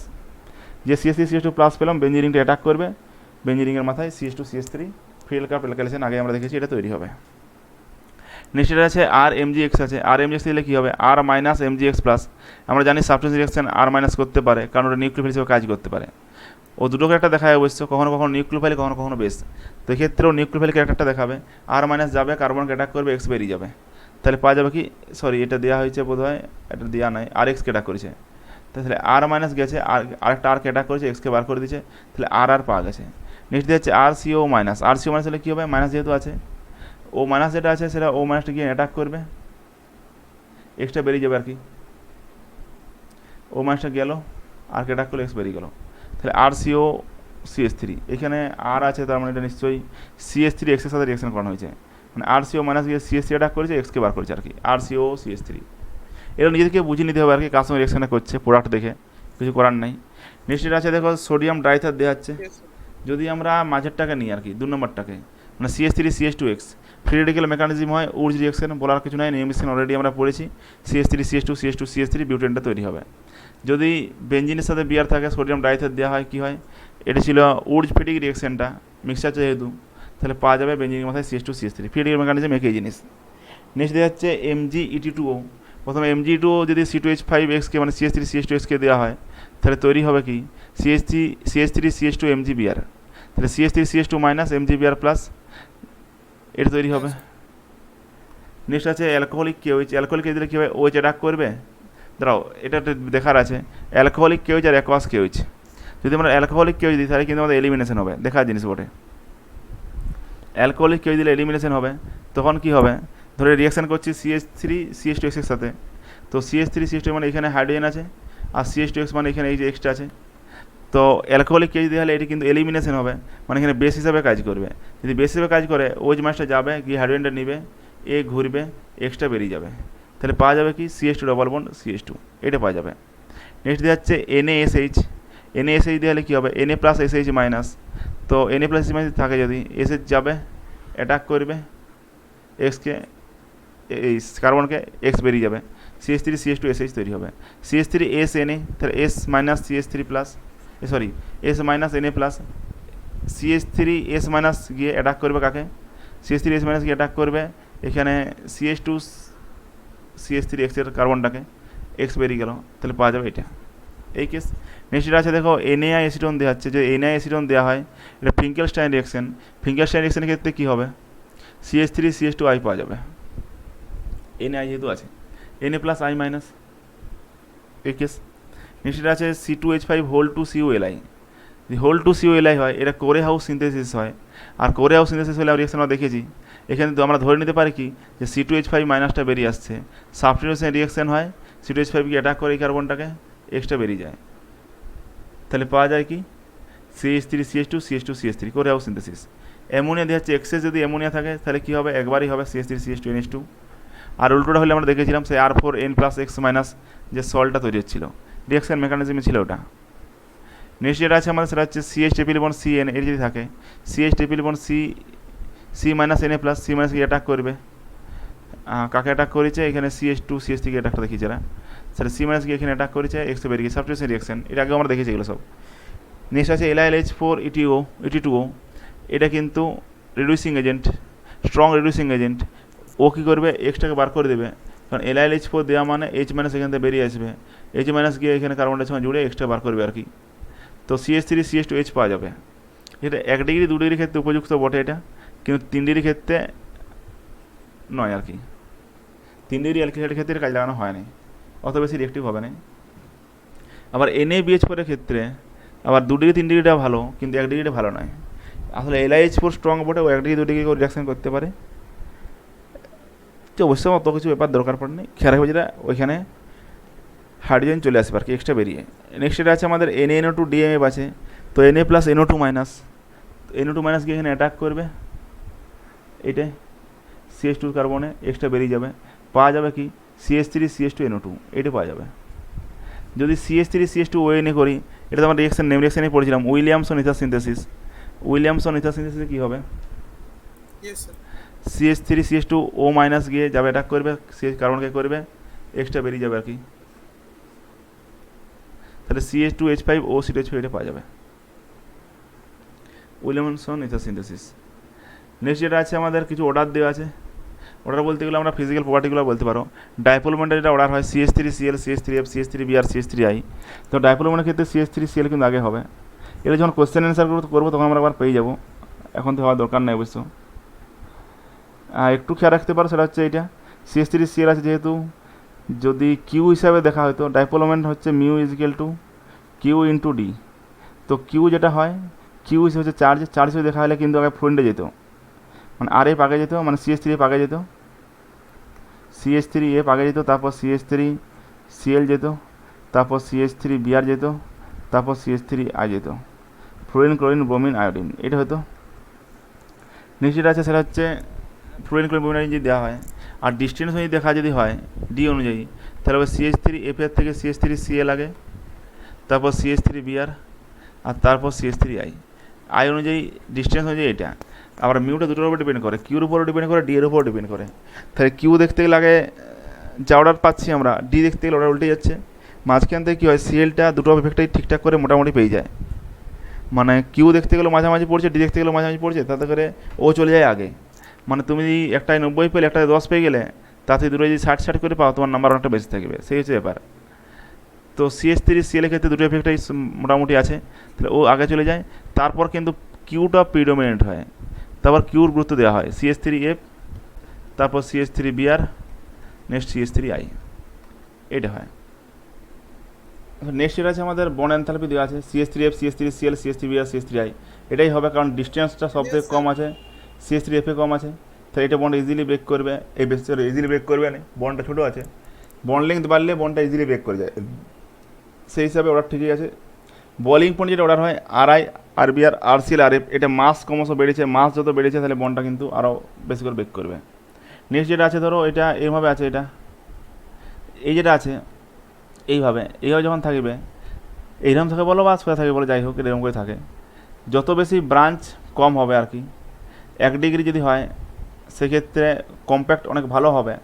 যে CH3CH2 প্লাস পেলাম, বেঞ্জিন রিংটা অ্যাটাক করবে, বেঞ্জিন রিংয়ের মাথায় CH2CH3 ফিল কাপ অ্যালকাইলেশন আগে আমরা দেখেছি, এটা তৈরি হবে। নেক্সট এটা আছে RMgX আছে, RMgX দিলে কী হবে, R মাইনাস MgX প্লাস। আমরা জানি সাবস্টেন্স রিয়াকশন R মাইনাস করতে পারে, কারণ ওটা নিউক্লিওফাইল হিসেবে কাজ করতে পারে। ও দুটোকে একটা দেখায় অবশ্য, কখনো কখনো নিউক্লিওফাইল, কখনো কখনো বেস। তো এক্ষেত্রেও নিউক্লিওফাইল ক্যারেক্টারটা দেখাবে, R মাইনাস যাবে, কার্বনকে অ্যাটাক করবে, X বেরিয়ে যাবে। তাহলে পাওয়া যাবে কি, সরি এটা দেওয়া হয়েছে বোধ হয়, এটা দেওয়া নাই, RXকে অ্যাটাক করেছে, তাহলে R মাইনাস গেছে, আরেকটা Rকে অ্যাটাক করেছে, Xকে বার করে দিয়েছে, তাহলে R পাওয়া গেছে। নেক্সট দিয়ে হচ্ছে RCO মাইনাস, RCO মাইনাস হলে কী হবে, মাইনাস যেহেতু আছে, ও মাইনাস যেটা আছে সেটা ও মাইনাসটা গিয়ে অ্যাটাক করবে, এক্সটা বেরিয়ে যাবে আর কি, ও মাইনাসটা গেল, আরকে অ্যাটাক করলে এক্স বেরিয়ে গেল। তাহলে RCOCH3 এখানে আর আছে, তার মানে এটা নিশ্চয়ই CH3 এক্সের সাথে রিয়াকশন করানো হয়েছে, মানে RCO মাইনাস গিয়ে CH3 অ্যাটাক করেছে, এক্সকে বার করেছে আর কি, RCOCH3। এটা নিজেদেরকে বুঝিয়ে নিতে হবে আর কি, কার সঙ্গে রিয়াকশানটা করছে, প্রোডাক্ট দেখে, কিছু করার নাই। নেক্সট এটা আছে দেখো সোডিয়াম ডাইথার দেওয়া হচ্ছে, Yes, sir. যদি আমরা মাঝেরটাকে নিই আর কি, 2 নম্বরটাকে, মানে CH3CH2X ফ্রি রেডিক্যাল মেকানিজম হয়, উর্জ রিয়াকশন বলার কিছু নাই, নিয়মিশন অলরেডি আমরা পড়েছি, CH3CH2CH2CH3 বিউটেনটা তৈরি হবে। যদি বেঞ্জিনের সাথে বিয়ার থাকে, সোডিয়াম ডাইথার দেওয়া হয়, কী হয়, এটা ছিল উর্জ ফিটিক রিয়াকশনটা, মিক্সচার যেহেতু, তাহলে পাওয়া যাবে বেঞ্জিনের মাথায় CH2CH3, ফ্রি রেডিক্যাল মেকানিজম একই জিনিস। নেক্সট দেওয়া হচ্ছে MgET2O, প্রথমে MgE2O যদি C2H5Xকে মানে CH3CH2Xকে দেওয়া হয়, তাহলে তৈরি হবে কি CH3CH2 MgBr, তাহলে CH3CH2 মাইনাস MgBr প্লাস, এটা তৈরি হবে। নেক্সট আছে অ্যালকোহলিক KOH, অ্যালকোহলিক দিলে কী হবে, OH অ্যাটাক করবে, দাঁড়াও এটা দেখার আছে, অ্যালকোহলিক KOH আর অ্যাকোয়াস KOH। যদি আমরা অ্যালকোহলিক KOH দিই তাহলে কিন্তু আমাদের এলিমিনেশন হবে, দেখার জিনিস বটে। অ্যালকোহলিক KOH দিলে এলিমিনেশন হবে, তখন কি হবে, ধরে রিয়াকশান করছি CH3CH2X এর সাথে, তো CH3CH2 মানে এখানে হাইড্রোজেন আছে, আর CH2X মানে এখানে এই যে এক্সট্রা আছে, তো অ্যালকোহলিক KOH দেওয়া হলে এটি কিন্তু এলিমিনেশন হবে, মানে এখানে বেস হিসাবে কাজ করবে। যদি বেস হিসাবে কাজ করে, OH মাসটা যাবে গিয়ে হাইড্রোজেনটা নিবে, এ ঘুরবে, এক্সট্রা বেরিয়ে যাবে, তাহলে পাওয়া যাবে কি CH2 ডবল বন্ড CH2, এটা পাওয়া যাবে। নেক্সট দেওয়া হচ্ছে NaSH, NaSH দেওয়া হলে কী হবে, Na প্লাস SH মাইনাস, তো Na প্লাস SH মাইনাস থাকে, যদি SH যাবে অ্যাটাক করবে এক্সকে, এই কার্বনকে, এক্স বেরিয়ে যাবে, CH3CH2SH তৈরি হবে, CH3SNA, তাহলে S minus CH3 plus, sorry S minus Na plus, CH3S minus গিয়ে অ্যাটাক করবে কাকে, CH3S মাইনাস গিয়ে অ্যাটাক করবে এখানে CH2CH3X এর কার্বনটাকে, এক্স বেরিয়ে গেল, তাহলে পাওয়া যাবে এটা, এই কেস। নেক্সট এটা আছে দেখো NaI অ্যাসিডন দেওয়া হচ্ছে, যে NaI অ্যাসিডন দেওয়া হয়, এটা ফিঙ্কেলস্টাইন রিয়াকশন, ফিঙ্কেলস্টাইন রিয়াকশনের ক্ষেত্রে কী হবে, CH3CH2I পাওয়া যাবে, Na যেহেতু আছে, Na প্লাস I মাইনাস, এই কেস। নেক্সট এটা আছে C2H5 whole two COLI, whole two COLI হয়, এটা কোরে হাউস সিনথেসিস হয়, আর কোরে হাউস সিনথেসিস হলে রিয়াকশন আমরা দেখেছি, এখানে তো আমরা ধরে নিতে পারি কি যে C2H5 মাইনাসটা বেরিয়ে আসছে, সাবস্টিটিউশন রিয়াকশন হয়, C2H5কে অ্যাটাক করে এই কার্বনটাকে, এক্সট্রা বেরিয়ে যায়, তাহলে পাওয়া যায় কি CH3CH2CH2CH3 কোরে হাউস সিনথেসিস। অ্যামোনিয়া দেওয়া হচ্ছে, এক্সেস যদি অ্যামোনিয়া থাকে তাহলে কী হবে, একবারই হবে CH3CH2NH2, আর উল্টোটা হলে আমরা দেখেছিলাম সেই R4N প্লাস X মাইনাস যে সল্টটা তৈরি হচ্ছিল, রিয়াকশান মেকানিজমে ছিল ওটা। নেক্সট যেটা আছে আমাদের সেটা হচ্ছে CH ট্রিপল বন্ড CN, এর যদি থাকে CH triple bond C minus Na plus, C minus কি অ্যাটাক করবে, কাকে অ্যাটাক করেছে এখানে CH2CH3 কে অ্যাটাকটা দেখিয়েছে এরা, সেটা C মাইনাস কি এখানে অ্যাটাক করেছে, এক্স বেরিয়ে গিয়ে সাবস্টিটিউশন রিয়াকশন, এটা আগে আমরা দেখেছি এগুলো সব। নেক্সট আছে LiLH4 ETO, এটা কিন্তু reducing agent, strong reducing agent, ও কী করবে, এক্সটাকে বার করে দেবে, কারণ LiLH4 দেওয়া মানে H মাইনাস এখান থেকে বেরিয়ে আসবে, H মাইনাস গিয়ে এখানে কার্বনটার সঙ্গে জুড়ে এক্সট্রা বার করবে আর কি, তো CH3CH2H পাওয়া যাবে। এটা 1 ডিগ্রি 2 ডিগ্রির ক্ষেত্রে উপযুক্ত বটে এটা, কিন্তু 3 ডিগ্রির ক্ষেত্রে নয় আর কি, 3 ডিগ্রি অ্যালকিহাইডের ক্ষেত্রে কাজ লাগানো হয় না, অত বেশি রিয়েক্টিভ হবে না। আবার NaBH4 এর ক্ষেত্রে আবার 2 ডিগ্রি 3 ডিগ্রিটা ভালো, কিন্তু 1 ডিগ্রিটা ভালো নয়, আসলে LiH4 স্ট্রং বটে, ও 1 ডিগ্রি 2 ডিগ্রি করে রিয়াকশন করতে পারে, তো অবশ্যই অত কিছু ব্যাপার দরকার পড়ে নেই, খেয়াল রাখবে যেটা ওইখানে হাইড্রোজেন চলে আসবে আর কি, এক্সট্রা বেরিয়ে। নেক্সট এটা আছে আমাদের NaNO2 DMF আছে, তো Na plus NO2 minus, NO2 minus গিয়ে এখানে অ্যাটাক করবে এইটাই CH2 কার্বনে এক্সট্রা বেরিয়ে যাবে, পাওয়া যাবে কি CH3 CH2 NO2 এটা পাওয়া যাবে। যদি CH3 CH2 ONA করি, এটা তো আমরা রিয়েকশন নেম রিয়েকশনে পড়েছিলাম, Williamson ether synthesis. Williamson ether সিনথেসিসে কী হবে, Yes, sir. CH3 CH2 O minus গিয়ে যাবে অ্যাটাক করবে, CH কার্বনকে করবে এক্সট্রা বেরিয়ে যাবে আর কি, তাহলে CH2H5OCH5 এটা পাওয়া যাবে উইলিয়ামসন ইথার সিনথেসিস। নেক্সট যেটা আছে আমাদের কিছু অর্ডার দেওয়া আছে, অর্ডার বলতে গেলে আমরা ফিজিক্যাল প্রপার্টিগুলো বলতে পারো। ডাইপোলমেন্টের যেটা অর্ডার হয় CH3Cl CH3F CH3Br CH3I, তো ডাইপোলমেন্টের ক্ষেত্রে CH3Cl কিন্তু আগে হবে। এটা যখন কোশ্চেন অ্যান্সার করবো তখন আমরা আবার পেয়ে যাবো, এখন তো হওয়ার দরকার নেই অবশ্য। একটু খেয়াল রাখতে পারো সেটা হচ্ছে এইটা CH3Cl আছে, যেহেতু যদি কিউ হিসাবে দেখা হয়তো ডাইপোলমেন্ট হচ্ছে mu is equal to Q into D, তো কিউ যেটা হয় কিউ হিসেবে হচ্ছে চার্জ, চার্জ হিসেবে দেখা হলে কিন্তু আগে ফ্রেন্ডে যেত, মানে আর এ পাগে যেত, মানে CH3 পাগে যেত, CH3A পাগে যেত, তারপর CH3Cl যেত, তারপর CH3Br যেত, তারপর CH3I যেত, ফ্লোরিন ক্লোরিন ব্রোমিন আয়োডিন এটা হতো। নেক্সট যেটা আছে সেটা হচ্ছে ফ্লোরিন ক্লোরিন ব্রোমিন আয়োডিন যদি দেওয়া হয় আর ডিস্টেন্স অনুযায়ী দেখা যদি হয় ডি অনুযায়ী, তাহলে হবে CH3F এর থেকে CH3Cl আগে, তারপর CH3Br আর তারপর CH3I। আই অনুযায়ী ডিস্টেন্স অনুযায়ী এটা। আবার মিউটা দুটোর উপর ডিপেন্ড করে, কিউর উপরও ডিপেন্ড করে, ডি এর উপরও ডিপেন্ড করে। তাহলে কিউ দেখতে গেলে আগে যা অর্ডার পাচ্ছি আমরা, ডি দেখতে গেলে অর্ডার উল্টে যাচ্ছে, মাঝখান থেকে কী হয় সিএলটা দুটো ইফেক্টটাই ঠিকঠাক করে মোটামুটি পেয়ে যায়, মানে কিউ দেখতে গেলে মাঝামাঝি পড়ছে, ডি দেখতে গেলে মাঝামাঝি পড়ছে, তাতে করে ও চলে যায় আগে। মানে তুমি একটায় 90 পেলে একটায় 10 পেয়ে গেলে, তাতে দুটো যদি 60 করে পাও তোমার নাম্বার অনেকটা বেশি থাকবে, সেই হচ্ছে ব্যাপার। তো CH3Cl এর ক্ষেত্রে দুটো ইফেক্টটাই মোটামুটি আছে, তাহলে ও আগে চলে যায়। তারপর কিন্তু কিউটা প্রিডোমিনেন্ট হয়, তারপর কিউর গুরুত্ব দেওয়া হয় CH3F, তারপর CH3Br, নেক্সট CH3I এটা হয়। নেক্সট যেটা আছে আমাদের বন্ড এনথালপি দেওয়া আছে CH3F CH3Cl CH3Br CH3I, এটাই হবে কারণ ডিস্টেন্সটা সব থেকে কম আছে, CH3F এ কম আছে, তাহলে এটা বন্ড ইজিলি ব্রেক করবে, এই বেসে ইজিলি ব্রেক করবে না, বন্ডটা ছোটো আছে, বন্ড লেন্থ বাড়লে বন্ডটা ইজিলি ব্রেক করে যায়, সেই হিসাবে অর্ডার ঠিকই আছে। বলিং পয়েন্ট যেটা অর্ডার হয় RI RBr RCl RF, এটা মাস ক্রমশ বেড়েছে, মাস যত বেড়েছে তাহলে বন্ডটা কিন্তু আরও বেশি করে ব্রেক করবে। নেক্সট যেটা আছে ধরো এটা এইভাবে আছে, এটা এই যেটা আছে এইভাবে যখন থাকবে, এইরকম থাকে বলো বা সোজা থাকে বলো, যাই হোক এরকম করে থাকে, যত বেশি ব্রাঞ্চ কম হবে আর কি। 1 ডিগ্রি যদি হয় সেক্ষেত্রে কম্প্যাক্ট অনেক ভালো হবে,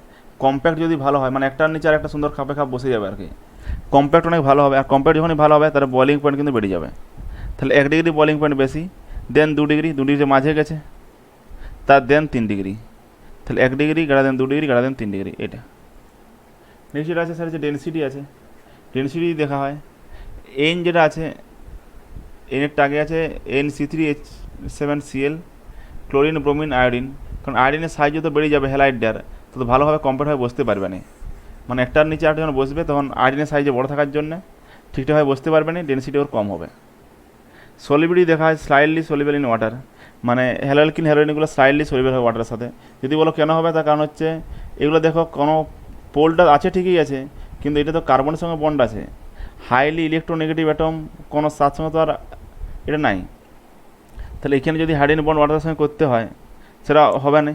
কম্প্যাক্ট যদি ভালো হয় মানে একটার নিচে আর একটা সুন্দর খাপে খাপ বসে যাবে আর কি, কম্প্যাক্ট অনেক ভালো হবে। আর কম্প্যাক্ট যখনই ভালো হবে তাহলে বলিং পয়েন্ট কিন্তু বেড়ে যাবে, তাহলে 1 ডিগ্রি বলিং পয়েন্ট বেশি, দেন 2 ডিগ্রি, 2 ডিগ্রি মাঝে গেছে, তার দেন 3 ডিগ্রি, তাহলে 1 ডিগ্রি গাড়া দেন 2 ডিগ্রি গাড়া দেন 3 ডিগ্রি এটা। নেক্সট যেটা আছে সেটা হচ্ছে ডেনসিটি আছে, ডেনসিটি দেখা হয় এন যেটা আছে, এনেরটা আগে আছে NC3H7Cl ক্লোরিন ব্রোমিন আয়োডিন, কারণ আয়োডিনের সাইজ যত বেড়ে যাবে হ্যালাইডটার তত ভালোভাবে কম্প্যাক্ট হয়ে বসতে পারবে না, মানে একটার নিচে আরেকটা যখন বসবে তখন আয়োডিনের সাইজে বড় থাকার জন্য ঠিকঠাকভাবে বসতে পারবে না, ডেনসিটি ওর কম হবে। সলিবিলিটি দেখা হয় স্লাইডলি সলিবল ইন ওয়াটার, মানে হ্যালোঅ্যালকিন হেরোইনগুলো স্লাইডলি সলিবল হয় ওয়াটারের সাথে। যদি বলো কেন হবে, তার কারণ হচ্ছে এগুলো দেখো কোনো পোলটা আছে ঠিকই আছে, কিন্তু এটা তো কার্বনের সঙ্গে বন্ড আছে, হাইলি ইলেকট্রোনেগেটিভ অ্যাটম কোনো সাথে সঙ্গে তো আর এটা নাই, তাহলে এখানে যদি হাইড্রোজেন বন্ড ওয়াটারের সঙ্গে করতে হয় সেটা হবে না,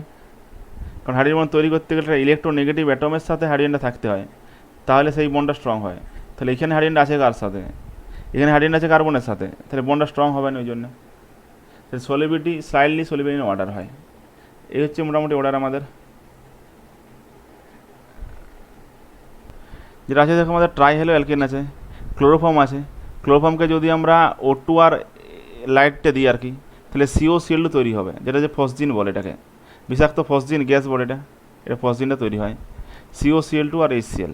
কারণ হাইড্রোজেন বন্ড তৈরি করতে গেলে ইলেকট্রোনেগেটিভ অ্যাটমের সাথে হাইড্রোজেনটা থাকতে হয়, তাহলে সেই বন্ডটা স্ট্রং হয়। তাহলে এখানে হাইড্রোজেনটা আছে কার সাথে, এখানে হাইড্রোজেন আছে কার্বনের সাথে, তাহলে বন্ডটা স্ট্রং হবে না, ওই জন্য তাহলে solubility slightly soluble in water হয়। এই হচ্ছে মোটামুটি অর্ডার আমাদের। যেটা আছে দেখো আমাদের ট্রাইহেলো অ্যালকেন আছে, ক্লোরোফর্ম আছে, ক্লোরোফর্মকে যদি আমরা O2 আর লাইটটা দিই আর কি, তাহলে COCl2 তৈরি হবে, যেটা যে ফসজিন বলে, এটাকে বিষাক্ত ফসজিন গ্যাস বলে, এটা ফসজিনটা তৈরি হয়, COCl2 আর HCl।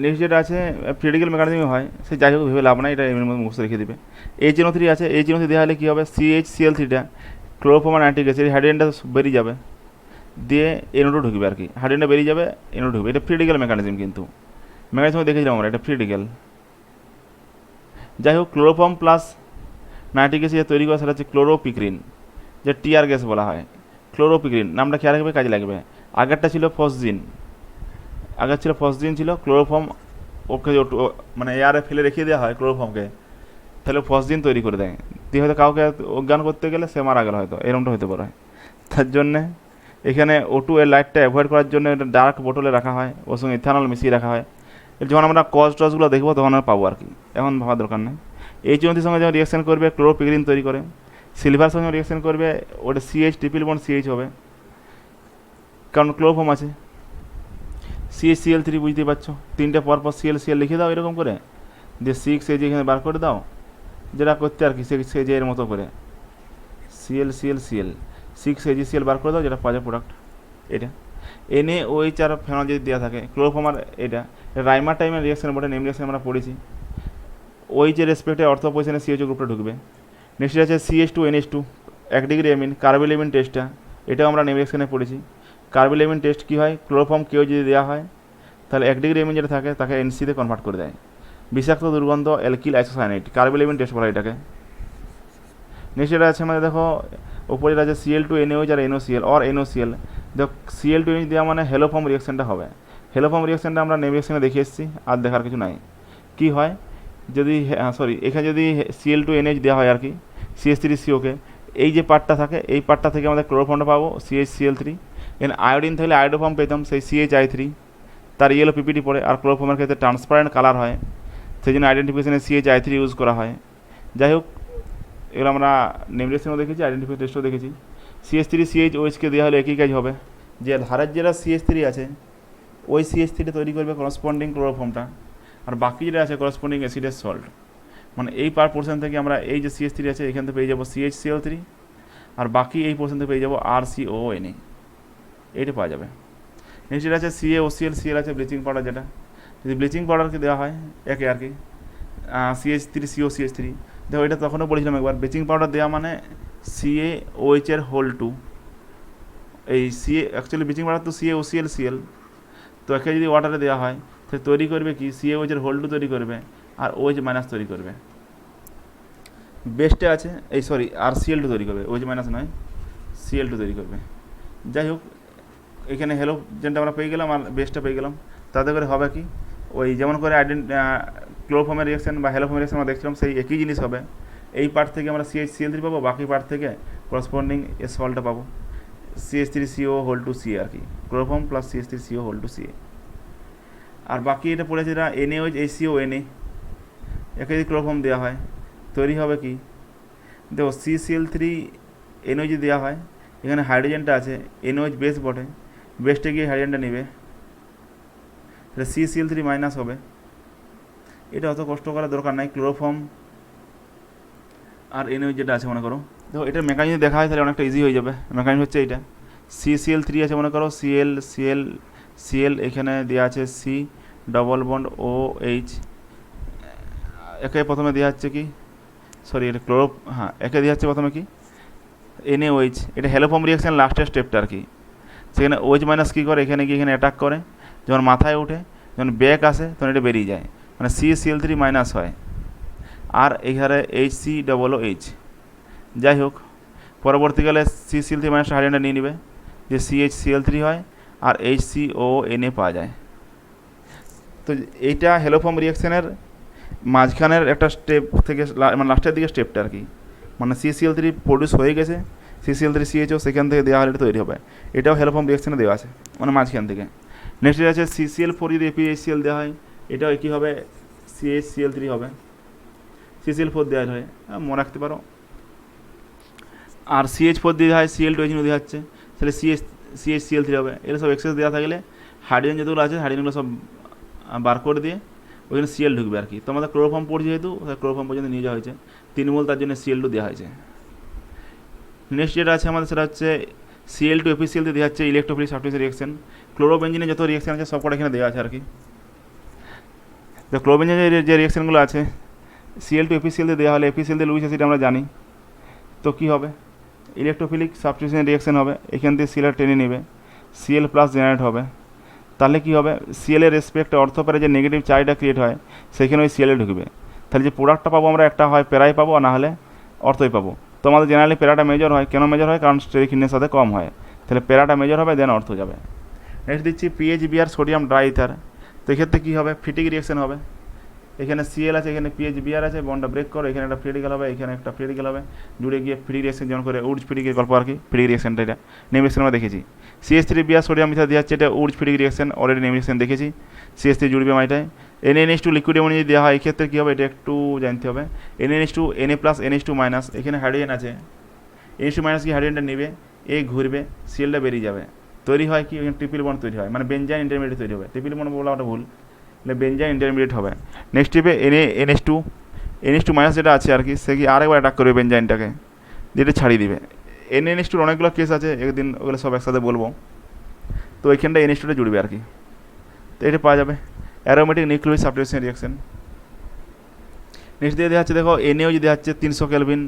নেক্সট যেটা আছে থিওরিটিক্যাল মেকানিজমে হয়, সে যাই হোক ভেবে লাভ নাই, এটা এমনি মধ্যে মুখস্থ রেখে দেবে। HNO3 আছে, HNO3 দেওয়া হলে কী হবে, CHCl3টা ক্লোরোফর্ম আর নাইট্রিক অ্যাসিড হাইড্রোজেনটা বেরিয়ে যাবে, দিয়ে NO2 ঢুকবে আর কি, হাইড্রোজেনটা বেরিয়ে যাবে, NO2 ঢুকবে, এটা থিওরিটিক্যাল মেকানিজম, কিন্তু মেকানিজমে দেখেছিলাম আমরা, এটা থিওরিটিক্যাল। যাই হোক ক্লোরোফর্ম প্লাস নাইট্রিক অ্যাসিড তৈরি করা সেটা হচ্ছে ক্লোরোপিক্রিন, যে টিআর গ্যাস বলা হয়, ক্লোরোপিক্রিন নামটা খেয়াল রাখবে, কাজে লাগবে। আগেরটা ছিল ফসজিন, আগের ছিল ফসজিন ছিল, ক্লোরোফর্ম ওকে মানে এয়ারে ফেলে রেখে দেওয়া হয় ক্লোরোফর্মকে, তাহলে ফসজিন তৈরি করে দেয়, দিয়ে হয়তো কাউকে অজ্ঞান করতে গেলে সে মারা গেল, হয়তো এরকমটা হতে পারে। তার জন্যে এখানে O2 এর লাইটটা অ্যাভয়েড করার জন্য এটা ডার্ক বোতলে রাখা হয়, ওর সঙ্গে ইথানল মিশিয়ে রাখা হয়। যখন আমরা কজ টজগুলো দেখবো তখন আমরা পাবো আর কি, এখন ভাবার দরকার নেই। H20 সঙ্গে যখন রিয়াকশন করবে ক্লোরোপিগ্রিন তৈরি করে, সিলভার সঙ্গে রিয়াকশন করবে ওটা CH ট্রিপল বন্ড CH হবে, কারণ ক্লোরোফর্ম আছে। CH-Cl3 বুঝতেই পারছো, তিনটে পরপর Cl লিখে দাও এরকম করে, দিয়ে 6 এখানে বার করে দাও, যেটা করতে আর কি সে যে এর মতো করে Cl 6 বার করে দাও, যেটা পাওয়া যায় প্রোডাক্ট এটা। NaOH আর ফেনল যদি দেওয়া থাকে, ক্লোরোফর্ম আর এটা রাইমার টাইমের রিয়াকশন বটে, নেম রিয়াকশন আমরা পড়েছি। OH এর রেসপেক্টে অর্থ পজিশনে CH গ্রুপটা ঢুকবে। নেক্সট আছে CH2NH2 1 ডিগ্রি অ্যামিন কার্বোলিমিন টেস্টটা, এটাও আমরা নেম রিয়াকশনে পড়েছি। কার্বোলিমিন টেস্ট কী হয়, ক্লোরোফর্ম কেউ যদি দেওয়া হয় তাহলে 1 ডিগ্রি অ্যামিন যেটা থাকে তাকে NC-তে কনভার্ট করে দেয়, বিষাক্ত দুর্গন্ধ অ্যালকিল আইসোসায়ানাইড, কার্বোলিমিন টেস্ট বলা এটাকে। নেক্সট এটা আছে আমাদের দেখো উপরে আছে Cl2NaOH R NaCl or NaCl। দেখো Cl2NH দেওয়া মানে হেলোফর্ম রিয়াকশনটা হবে। হেলোফর্ম রিয়াকশনটা আমরা নেম রিয়াকশনে দেখে এসেছি, আর দেখার কিছু নাই। কি হয় যদি এখানে যদি Cl2NH দেওয়া হয় আর কি, CH3COকে, এই যে পার্টটা থাকে এই পার্টটা থেকে আমাদের ক্লোরোফর্মটা পাবো CHCl3। এখানে আয়োডিন থাকলে আয়োডোফর্ম পেতাম সেই CHI3, তার ইয়েলো পিপিটি পড়ে, আর ক্লোরোফর্মের ক্ষেত্রে ট্রান্সপারেন্ট কালার হয়, সেই জন্য আইডেন্টিফিকেশনে CHI3 ইউজ করা হয়। যাই হোক, এগুলো আমরা নেম রিয়াকশনও দেখেছি, আইডেন্টিফাই টেস্টও দেখেছি। CH3CHOHকে দেওয়া হলে একই কাজ হবে, যে ধারের যেটা CH3 আছে ওই CH3 তৈরি করবে করসপন্ডিং ক্লোরোফর্মটা, আর বাকি যেটা আছে করসপন্ডিং অ্যাসিডের সল্ট। মানে এই পার পোর্শন থেকে আমরা এই যে CH3 আছে এখান থেকে পেয়ে যাবো CHCl3, আর বাকি এই পোর্শন থেকে পেয়ে যাবো RCONA, এইটা পাওয়া যাবে। নেক্সট যেটা আছে CaOCl আছে ব্লিচিং পাউডার, যেটা যদি ব্লিচিং পাউডারকে দেওয়া হয় একে আর কি CH3COCH3, দেখো এটা তখনও বলেছিলাম একবার, ব্লিচিং পাউডার দেওয়া মানে CaOH এর হোল 2, এই অ্যাকচুয়ালি ব্লিচিং পাউডার তো CaOCl, তো একে যদি ওয়াটারে দেওয়া হয় সে তৈরি করবে কি CaOH এর হোল 2 তৈরি করবে আর OH মাইনাস তৈরি করবে। বেস্টে আছে RCl2 তৈরি করবে, OH মাইনাস নয় Cl2 তৈরি করবে। যাই হোক, এখানে হেলোজেনটা আমরা পেয়ে গেলাম আর বেস্টটা পেয়ে গেলাম, তাতে করে হবে কি ওই যেমন করে ক্লোরোফর্মের রিয়াকশন বা হেলোফর্মের রিয়াকশন আমরা দেখছিলাম সেই একই জিনিস হবে। এই পার্ট থেকে আমরা CHCl3 পাবো, বাকি পার্ট থেকে করসপন্ডিং এর সল্টটা পাবো CH3CO হোল 2 CA আর কি, chloroform plus CH3CO whole 2 CA। আর বাকি এটা পড়েছে যেটা NaOH HCONA, একে যদি ক্লোরোফর্ম দেওয়া হয় তৈরি হবে কি, দেখো CCl3 NaOH যদি দেওয়া হয়, এখানে হাইড্রোজেনটা আছে NaOH বেস বটে, বেস্টে গিয়ে হাইড্রোজেনটা নেবে, তাহলে CCl3 মাইনাস হবে। এটা অত কষ্ট করার দরকার নাই, ক্লোরোফর্ম আর NaOH যেটা আছে মনে করো, দেখো এটার মেকানিজম দেখা হয় তাহলে অনেকটা ইজি হয়ে যাবে। মেকানিজম হচ্ছে এইটা, CCl3 আছে মনে করো, Cl এখানে দেওয়া আছে C ডবল বন্ড OH, একে প্রথমে দেওয়া হচ্ছে কি এটা একে দেওয়া হচ্ছে প্রথমে কি NaOH, এটা হেলোফর্ম রিয়াকশন লাস্টের স্টেপটা আর কি। সেখানে OH মাইনাস কী করে, এখানে গিয়ে এখানে অ্যাটাক করে, যখন মাথায় ওঠে যখন ব্যাক আসে তখন এটা বেরিয়ে যায়, মানে CCl3 মাইনাস হয়, আর এখানে HCOOH। যাই হোক, পরবর্তীকালে CCl3 মাইনাস হাইড্রোজেনটা নিয়ে নেবে, যে CHCl3 হয় আর HCONA পাওয়া যায়। তো এইটা হেলোফর্ম রিয়াকশানের মাঝখানের একটা স্টেপ থেকে মানে লাস্টের দিকে স্টেপটা আর কি, মানে CCl3 প্রডিউস হয়ে গেছে, CCl3CHO সেখান থেকে দেওয়া হলে এটা তৈরি হবে, এটাও হেলোফর্ম রিয়াকশানে দেওয়া আছে মানে মাঝখান থেকে। নেক্সট আছে CCl4 যদি FeHCl দেওয়া হয়, এটাও একই হবে, CHCl3 হবে, CCl4 দেওয়া হয় মনে রাখতে পারো। আর CH4 দেওয়া হয় Cl2H দেওয়া হচ্ছে, তাহলে CHCl3 হবে। এগুলো সব এক্সেস দেওয়া থাকলে হাইড্রোজেন যেগুলো আছে হাইড্রোজেনগুলো সব বার করে দিয়ে ওইখানে Cl ঢুকবে আর কি। তো আমাদের ক্লোরোফর্ম পড়ছে যেহেতু ক্লোরোফর্ম পর্যন্ত নিয়ে যাওয়া হয়েছে 3 মোল, তার জন্য Cl2 দেওয়া হয়েছে। নেক্সট যেটা আছে আমাদের সেটা হচ্ছে Cl2 FeCl দেওয়া হচ্ছে ইলেকট্রোফিলিক সাবস্টিটিউশন রিয়াকশন। ক্লোরোবেঞ্জিনে যত রিয়াকশন আছে সব কটা এখানে দেওয়া আছে আর কি। তো ক্লোরোবেঞ্জিনের যে রিয়াকশনগুলো আছে Cl2 FeCl দেওয়া হলে FeCl লুইস অ্যাসিড আমরা জানি, তো কী হবে ইলেকট্রোফিলিক সাবস্টিটিউশন রিয়াকশন হবে, এখান থেকে Cl টেনে নেবে, Cl প্লাস জেনারেট হবে, তাহলে কী হবে Cl এর রেসপেক্টে অর্থপ্যারে যে নেগেটিভ চার্জটা ক্রিয়েট হয় সেখানে ওই Cl ঢুকবে, তাহলে যে প্রোডাক্টটা পাবো আমরা একটা হয় প্যারাই পাবো আর না হলে অর্থই পাবো। তো আমাদের জেনারেলি প্যারাটা মেজর হয়, কেন মেজর হয় কারণ স্টেরিকিনের সাথে কম হয়, তাহলে প্যারাটা মেজর হবে দেন অর্থ যাবে। নেক্সট দিচ্ছি PHBr সোডিয়াম ড্রাই ইথার, তো এক্ষেত্রে কী হবে ফিটিং রিয়াকশন হবে, এখানে সিএল আছে, এখানে পিএইচ বিআর আছে, বন্ডটা ব্রেক করো, এখানে একটা ফ্রি রেডিক্যাল হবে, এখানে একটা ফ্রি রেডিক্যাল হবে, জুড়ে গিয়ে ফ্রি রিঅ্যাকশন যেমন করে উডস ফ্রিকের গল্প আর কি, ফ্রি রিঅ্যাকশনটা এটা নেম রিঅ্যাকশন আমরা দেখেছি। সিএস3 বিআর সোডিয়াম মিথা দেওয়া হচ্ছে, এটা Woods free reaction already name reaction দেখেছি। সিএস3 জুড়বে মাইটায় NaNH2 লিকুইড অ্যামোনিয়া যদি দেওয়া হয় এক্ষেত্রে কী হবে এটা একটু জানতে হবে। NaNH2 Na plus NH2 minus, এখানে হাইড্রোজেন আছে, NH2 মাইনাস কি হাইড্রোজেনটা নেবে, এ ঘুরবে, সিএলটা বেরিয়ে যাবে, তৈরি হয় কি এখানে ট্রিপল বন্ড তৈরি হয়, মানে বেঞ্জাইন ইন্টারমিডিয়েট তৈরি হবে। ট্রিপল বন্ড বলা ওটা ভুল, એટલે বেঞ্জাইন ইন্টারমিডিয়েট হবে। নেক্সট স্টেপে NH2 মাইনাস যেটা আছে আর কি, সে কি আরেকবার অ্যাটাক করবে বেঞ্জাইনটাকে, যেটা ছাড়িয়ে দিবে। NaNH2 অনেকগুলো কেস আছে, একদিন ওগুলো সব একসাথে বলবো। তো এইখানটা NH2টা জুড়বে আর কি, তো এটা পাওয়া যাবে aromatic nucleophilic substitution reaction. Next দিয়ে দেওয়া হচ্ছে দেখো NaO যদি হচ্ছে 300 কেলভিন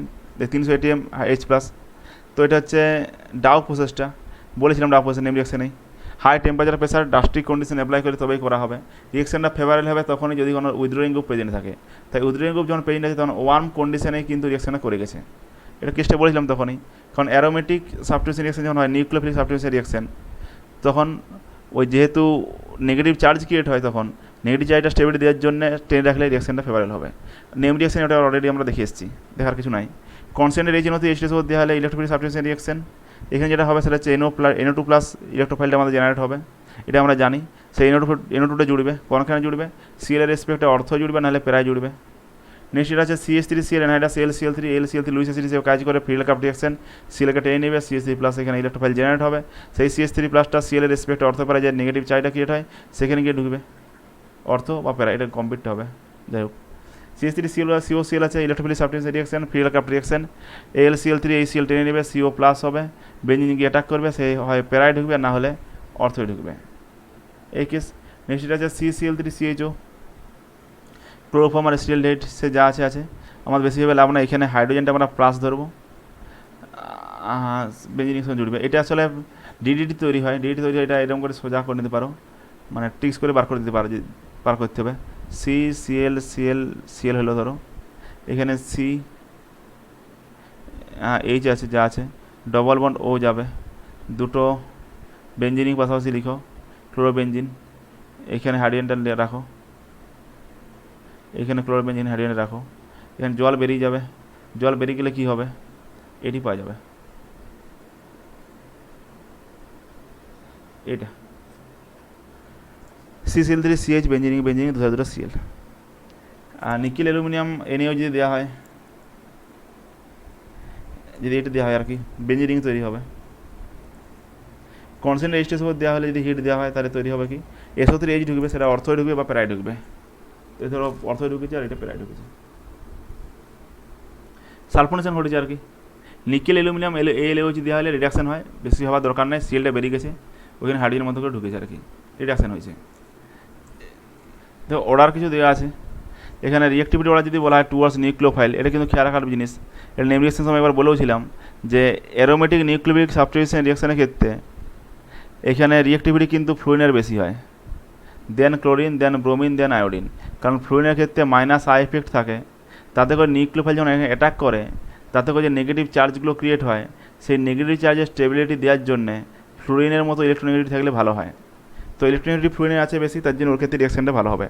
300 ATM H প্লাস, তো এটা হচ্ছে ডাউ প্রসেসটা, বলেছিলাম ডাউ প্রসেস নেম রিঅ্যাকশনেই high temperature pressure drastic condition apply করে তবেই করা হবে। রিঅ্যাকশনটা ফেভারেবল হবে তখনই যদি কোনো উইথড্রয়িং গ্রুপ প্রেজেন্ট থাকে, তাই উইথড্রয়িং গ্রুপ যখন প্রেজেন্ট আছে তখন ওয়ার্ম কন্ডিশনেই কিন্তু রিঅ্যাকশনটা করে গেছে, এটা কেসটা বলেছিলাম তখনই। কারণ অ্যারোমেটিক সাবস্টিটিউশন রিঅ্যাকশন যখন হয় নিউক্লিওফিলিক সাবস্টিটিউশন রিঅ্যাকশন, তখন ওই যেহেতু নেগেটিভ চার্জ ক্রিয়েট হয়, তখন নেগেটিভ চার্জটা স্টেবিলিটি দেওয়ার জন্য টেনে রাখলে রিঅ্যাকশনটা ফেভারেবল হবে। নেম রিঅ্যাকশন এটা অলরেডি আমরা দেখে এসেছি, দেখার কিছু নাই। কনসেন্টের রিজিয়ন হতে H2SO দেওয়া হলে ইলেকট্রোফিলিক সাবস্টিটিউশন রিঅ্যাকশন, এখানে যেটা হবে সেটা হচ্ছে NO2 প্লাস ইলেকট্রোফাইলটা আমাদের জেনারেট হবে, এটা আমরা জানি। সেই NO2টা জুড়বে, কোনখানে জুড়বে, সিএল এর রেসপেক্টে অর্থ জুড়বে, নাহলে প্যারায় জুড়বে। নেক্সট এটা আছে CH3Cl এনহাইড্রাস LCl3 LCl3 Luis acid হিসেবে কাজ করে, ফিল্ড কাপ রিঅ্যাকশন, সিএলকে টেনে নেবে, CH3 প্লাস এখানে ইলেকট্রোফাইল জেনারেট হবে, সেই CH3 প্লাসটা সিএল এর রেসপেক্টে অর্থ প্যারা যে নেগেটিভ চার্জটা ক্রিয়েট হয় সেখানে গিয়ে ঢুকবে, অর্থ বা প্যারা, এটা কমপ্লিট হবে। যাই হোক, CH3Cl COCl আছে, electrophilic substitution reaction, field cup reaction, AlCl3 HCl টেনে নেবে, CO প্লাস হবে, বেঞ্জিন গিয়ে অ্যাটাক করবে, সে হয় প্যারায় ঢুকবে না হলে অর্থই ঢুকবে, এই কেস। নেক্সট এটা আছে CCl3 CHO, ক্লোরোফর্ম আর স্টিলডেট, সে যা আছে আছে, আমাদের বেশিভাবে লাভ না, এখানে হাইড্রোজেনটা আমরা প্লাস ধরবো, বেঞ্জিনের সঙ্গে জুড়বে। এটা আসলে ডিডিটি তৈরি হয়, ডিডিটি তৈরি হয়, এটা এরকম করে সোজা করে নিতে পারো, মানে ট্রিক্স করে বার করে দিতে পারো, বার করতে হবে। CCl হলো ধরো, এখানে H আছে যা আছে, ডবল বন্ড ও যাবে, দুটো বেঞ্জিনিক পাশাপাশি লিখো, ক্লোরোবেঞ্জিন, এখানে হাইড্রোজেনটা রাখো, এখানে ক্লোরোবেঞ্জিন হাইড্রোজেন রাখো, এখানে জল বেরিয়ে যাবে, জল বেরিয়ে গেলে কী হবে, এটি পাওয়া যাবে, এটা CCl3CH বেঞ্জিনিক দুটো Cl। আর নিকেল অ্যালুমিনিয়াম NaO যদি দেওয়া হয়, যদি এটা দেওয়া হয় আর কি, বেঞ্জিনিক তৈরি হবে। কনসেন্ট্রেট H2SO দেওয়া হলে যদি হিট দেওয়া হয় তাহলে তৈরি হবে কি, SO3H ঢুকবে, সেটা অর্থই ঢুকবে বা প্যারায় ঢুকবে, তো ধরো অর্থই ঢুকেছে আর এটা প্যারায় ঢুকেছে, সালফোনেশন ঘটেছে আর কি। নিকেল অ্যালুমিনিয়াম AlOH দেওয়া হলে রিডাকশন হয়, বেশি হওয়ার দরকার নেই, সিএলটা বেরিয়ে গেছে, ওইখানে হাইড্রোজেনের মতো করে ঢুকেছে আর কি, রিডাকশন হয়েছে। তো অর্ডার কিছু দেওয়া আছে, এখানে রিঅ্যাক্টিভিটি অর্ডার যদি বলা হয় টুয়ার্ডস নিউক্লিওফাইল, এটা কিন্তু খেয়াল রাখার জিনিস, এটা নেম রিঅ্যাকশন সময় একবার বলেওছিলাম যে অ্যারোমেটিক নিউক্লিওফিলিক সাবস্টিটিউশন রিঅ্যাকশনের ক্ষেত্রে এখানে রিঅ্যাক্টিভিটি কিন্তু ফ্লুরিনের বেশি হয়, দেন ক্লোরিন, দেন ব্রোমিন, দেন আয়োডিন, কারণ ফ্লুরিনের ক্ষেত্রে মাইনাস আই এফেক্ট থাকে, তাতে করে নিউক্লিওফাইল যখন অ্যাটাক করে তাতে করে যে নেগেটিভ চার্জগুলো ক্রিয়েট হয়, সেই নেগেটিভ চার্জের স্টেবিলিটি দেওয়ার জন্যে ফ্লুরিনের মতো ইলেকট্রোনেগেটিভ থাকলে ভালো হয়, তো ইলেকট্রোনেগেটিভ ফ্লুরিনের আছে বেশি, তার জন্য ওর ক্ষেত্রে রিঅ্যাকশনটা ভালো হবে।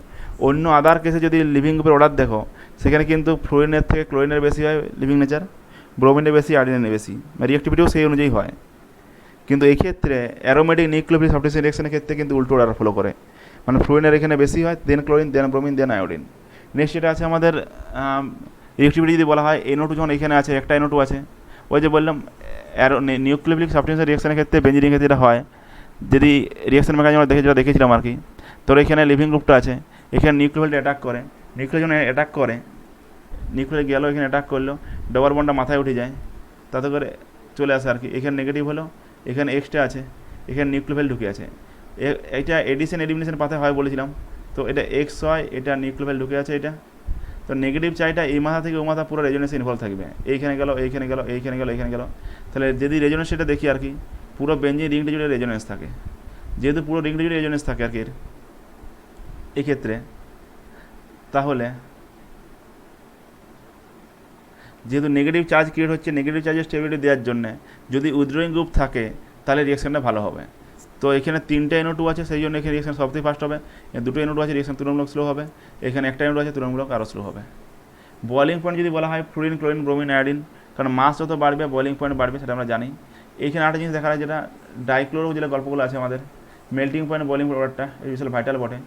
অন্য আদার কেসে যদি লিভিং গ্রুপের অর্ডার দেখো, সেখানে কিন্তু ফ্লুরিনের থেকে ক্লোরিনের বেশি হয় লিভিং নেচার, ব্রোমিনের বেশি, আয়োডিনের বেশি, রিঅ্যাক্টিভিটিও সেই অনুযায়ী হয়। কিন্তু এই ক্ষেত্রে অ্যারোমেটিক নিউক্লিওফিলিক সাবস্টিটিউশন রিঅ্যাকশনের ক্ষেত্রে কিন্তু উল্টো অর্ডার ফলো করে, মানে ফ্লুরিনের এখানে বেশি হয়, দেন ক্লোরিন, দেন ব্রোমিন, দেন আয়োডিন। নেক্সট এটা আছে আমাদের রিঅ্যাক্টিভিটি যদি বলা হয়, NO2 যখন এখানে আছে, একটা NO2 আছে, ওই যে বললাম নিউক্লিওফিলিক সাবস্টিটিউশন রিঅ্যাকশনের ক্ষেত্রে বেঞ্জিনের ক্ষেত্রে এটা হয়, যদি রিঅ্যাকশন মেকানিজম আমরা যেটা দেখেছিলাম আর কি। তো এখানে লিভিং গ্রুপটা আছে, এখানে নিউক্লিওফাইলটা অ্যাটাক করে, নিউক্লিও যখন অ্যাটাক করে, নিউক্লিও গেল এখানে অ্যাটাক করলো, ডবল বন্ডটা মাথায় উঠে যায়, তাতে করে চলে আসে আর কি, এখানে নেগেটিভ হলো, এখানে এক্সট্রা আছে, এখানে নিউক্লিওফাইল ঢুকে আছে, এটা এডিশন এলিমিনেশন পাথে হয় বলেছিলাম, তো এটা এক্স হয়, এটা নিউক্লিওফাইল ঢুকে আছে এটা, তো নেগেটিভ চাইটা এই মাথা থেকে ও মাথা পুরো রেজোনেন্সে ইনভলভ থাকবে, এইখানে গেল, এইখানে গেল, এইখানে গেল, এইখানে গেল, তাহলে যদি রেজোনেন্স সেটা দেখি আর কি, পুরো বেঞ্জিন রিংটা জুড়ে রেজোনেন্স থাকে, যেহেতু পুরো রিংটা জুড়ে রেজোনেন্স থাকে আর কি এই ক্ষেত্রে, তাহলে যেহেতু নেগেটিভ চার্জ ক্রিয়েট হচ্ছে, নেগেটিভ চার্জের স্টেবিলিটি দেওয়ার জন্য যদি উইথড্রয়িং গ্রুপ থাকে তাহলে রিঅ্যাকশনটা ভালো হবে। তো এখানে 3টে NO2 আছে, সেই জন্য এখানে রিয়েকশন সবথেকে ফাস্ট হবে। 2টো NO2 আছে, রিয়েকশন তুলনামূলক স্লো হবে। এখানে একটা NO2 আছে, তুলনামূলক আরও স্লো হবে। বয়েলিং পয়েন্ট যদি বলা হয় ফ্লুরিন, ক্লোরিন, ব্রোমিন, আয়োডিন, কারণ মাস যত বাড়বে বয়েলিং পয়েন্ট বাড়বে, সেটা আমরা জানি। এইখানে একটা জিনিস দেখা যায়, যেটা ডাইক্লোরো যেটা গল্পগুলো আছে আমাদের, মেল্টিং পয়েন্ট বয়েলিং প্রোডাক্টটা এই বিশাল ভাইটাল বটে।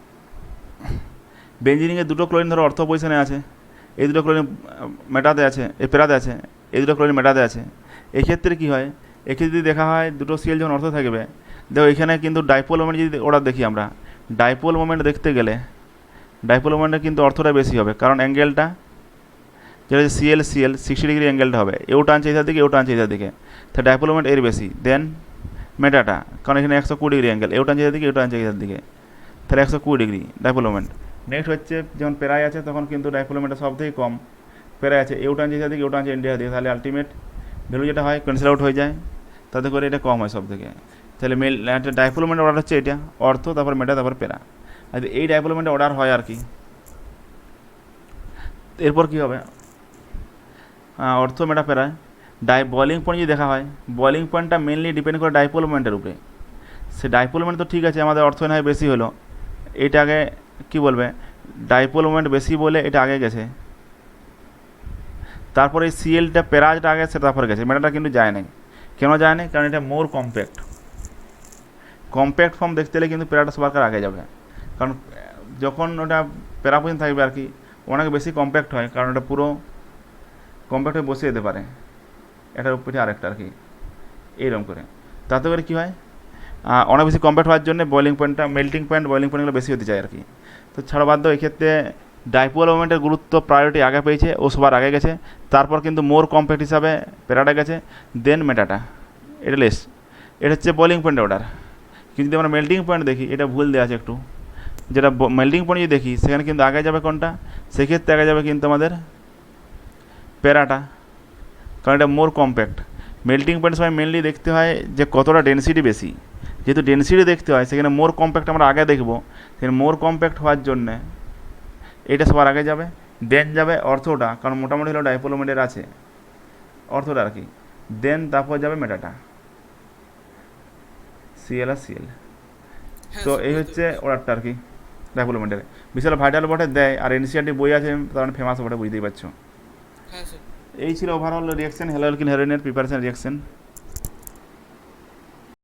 বেঞ্জিনিংয়ে 2টো ক্লোরিন ধরো অর্থ পজিশনে আছে, এই 2টো ক্লোরিন মেটাতে আছে, এই পেরাতে আছে, এই 2টো ক্লোরিন মেটাতে আছে। এক্ষেত্রে কী হয়, এক্ষেত্রে যদি দেখা হয় 2টো CL যখন অর্থ থাকবে, দেখো এখানে কিন্তু ডাইপোল মোমেন্ট যদি ওরা দেখি আমরা, ডাইপোল মোমেন্ট দেখতে গেলে ডাইপোল মোমেন্টের কিন্তু অর্থটা বেশি হবে, কারণ অ্যাঙ্গেলটা যেটা হচ্ছে CL 60 ডিগ্রি অ্যাঙ্গেলটা হবে, এও টানছে এটার দিকে, এও টানছে এটার দিকে, তাহলে ডাইপোল মোমেন্ট এর বেশি দেন মেটাটা, কারণ এখানে 120 ডিগ্রি অ্যাঙ্গেল, এও টানছে এটার দিকে, এও টানছে এটার দিকে, তাহলে 120 ডিগ্রি ডাইপোল মোমেন্ট। নেক্সট হচ্ছে যখন পেরায় আছে তখন কিন্তু ডাইপোল মোমেন্টটা সব থেকে কম, পেরায় আছে এও টানছে এটার দিকে, এও টানছে ইন্ডিয়ার দিকে, তাহলে আলটিমেট ভ্যালু যেটা হয় ক্যান্সেল আউট হয়ে যায়, তাতে করে এটা কম হয় সব থেকে। তাহলে একটা ডাইপোল মোমেন্টের অর্ডার হচ্ছে এটা, অর্থ, তারপর মেটা, তারপর পেরা। আর এই ডাইপোল মোমেন্টের অর্ডার হয় আর কি। এরপর কী হবে, অর্থ, মেটা, পেরায় বয়েলিং পয়েন্ট যদি দেখা হয়, বয়েলিং পয়েন্টটা মেনলি ডিপেন্ড করে ডাইপোল মোমেন্টের উপরে। সে ডাইপোল মোমেন্ট তো ঠিক আছে, আমাদের অর্থ না হয় বেশি হলো, এটা আগে কী বলবে, ডাইপোল মোমেন্ট বেশি বলে এটা আগে গেছে, তারপরে এই CLটা পেরাজটা আগে সেটা তারপরে গেছে, মেটাটা কিন্তু যায় নাই। কেন যায় না, কারণ এটা মোর কম্প্যাক্ট ফর্ম দেখতে গেলে কিন্তু পেরাটা সবার আগে যাবে, কারণ যখন ওটা পেরা পর্যন্ত থাকবে আর কি, অনেক বেশি কম্প্যাক্ট হয়, কারণ ওটা পুরো কম্প্যাক্ট হয়ে বসে যেতে পারে এটার উপরে আরেকটা আর কি, এইরকম করে। তাতে করে কী হয়, অনেক বেশি কম্প্যাক্ট হওয়ার জন্য বয়েলিং পয়েন্টটা, মেল্টিং পয়েন্ট, বয়েলিং পয়েন্টগুলো বেশি হতে চায় আর কি। তো ছাড়া বাধ্য এক্ষেত্রে ডাইপোল মোমেন্টের গুরুত্ব প্রায়োরিটি আগে পেয়েছে, ও সবার আগে গেছে, তারপর কিন্তু মোর কম্প্যাক্ট হিসাবে পেরাটা গেছে, দেন মেটাটা, এটা লেস। এটা হচ্ছে বয়েলিং পয়েন্টের অর্ডার। কিন্তু যদি আমরা মেল্টিং পয়েন্ট দেখি, এটা ভুল দেওয়া আছে একটু, যেটা মেল্টিং পয়েন্ট যদি দেখি সেখানে কিন্তু আগে যাবে কোনটা, সেক্ষেত্রে আগে যাবে কিন্তু আমাদের পেরাটা, কারণ এটা মোর কম্প্যাক্ট। মেল্টিং পয়েন্ট সময় মেনলি দেখতে হয় যে কতটা ডেনসিটি বেশি, যেহেতু ডেনসিটি দেখতে হয় সেখানে মোর কম্প্যাক্ট আমরা আগে দেখব, সেখানে মোর কম্প্যাক্ট হওয়ার জন্যে এটা সবার আগে যাবে, দেন যাবে অর্থটা, কারণ মোটামুটি হলো ডাইপোল মোমেন্টের আছে অর্থটা আর কি, দেন তারপর যাবে মেটাটা, CL আর CL। হ্যাঁ তো স্যার, এই বুঝতে হচ্ছে পেরেছি। অর্ডারটা আর কি ডেভেলপমেন্টের। বিশাল ভাইটাল বটে দেয়, আর NCERT বই আছে, তার মানে ফেমাস বটে, বুঝতেই পারছো। হ্যাঁ স্যার। এই ছিল ওভারঅল রিয়াকশন হ্যালো অ্যালকিন হেরোইনের প্রিপারেশন রিয়াকশন।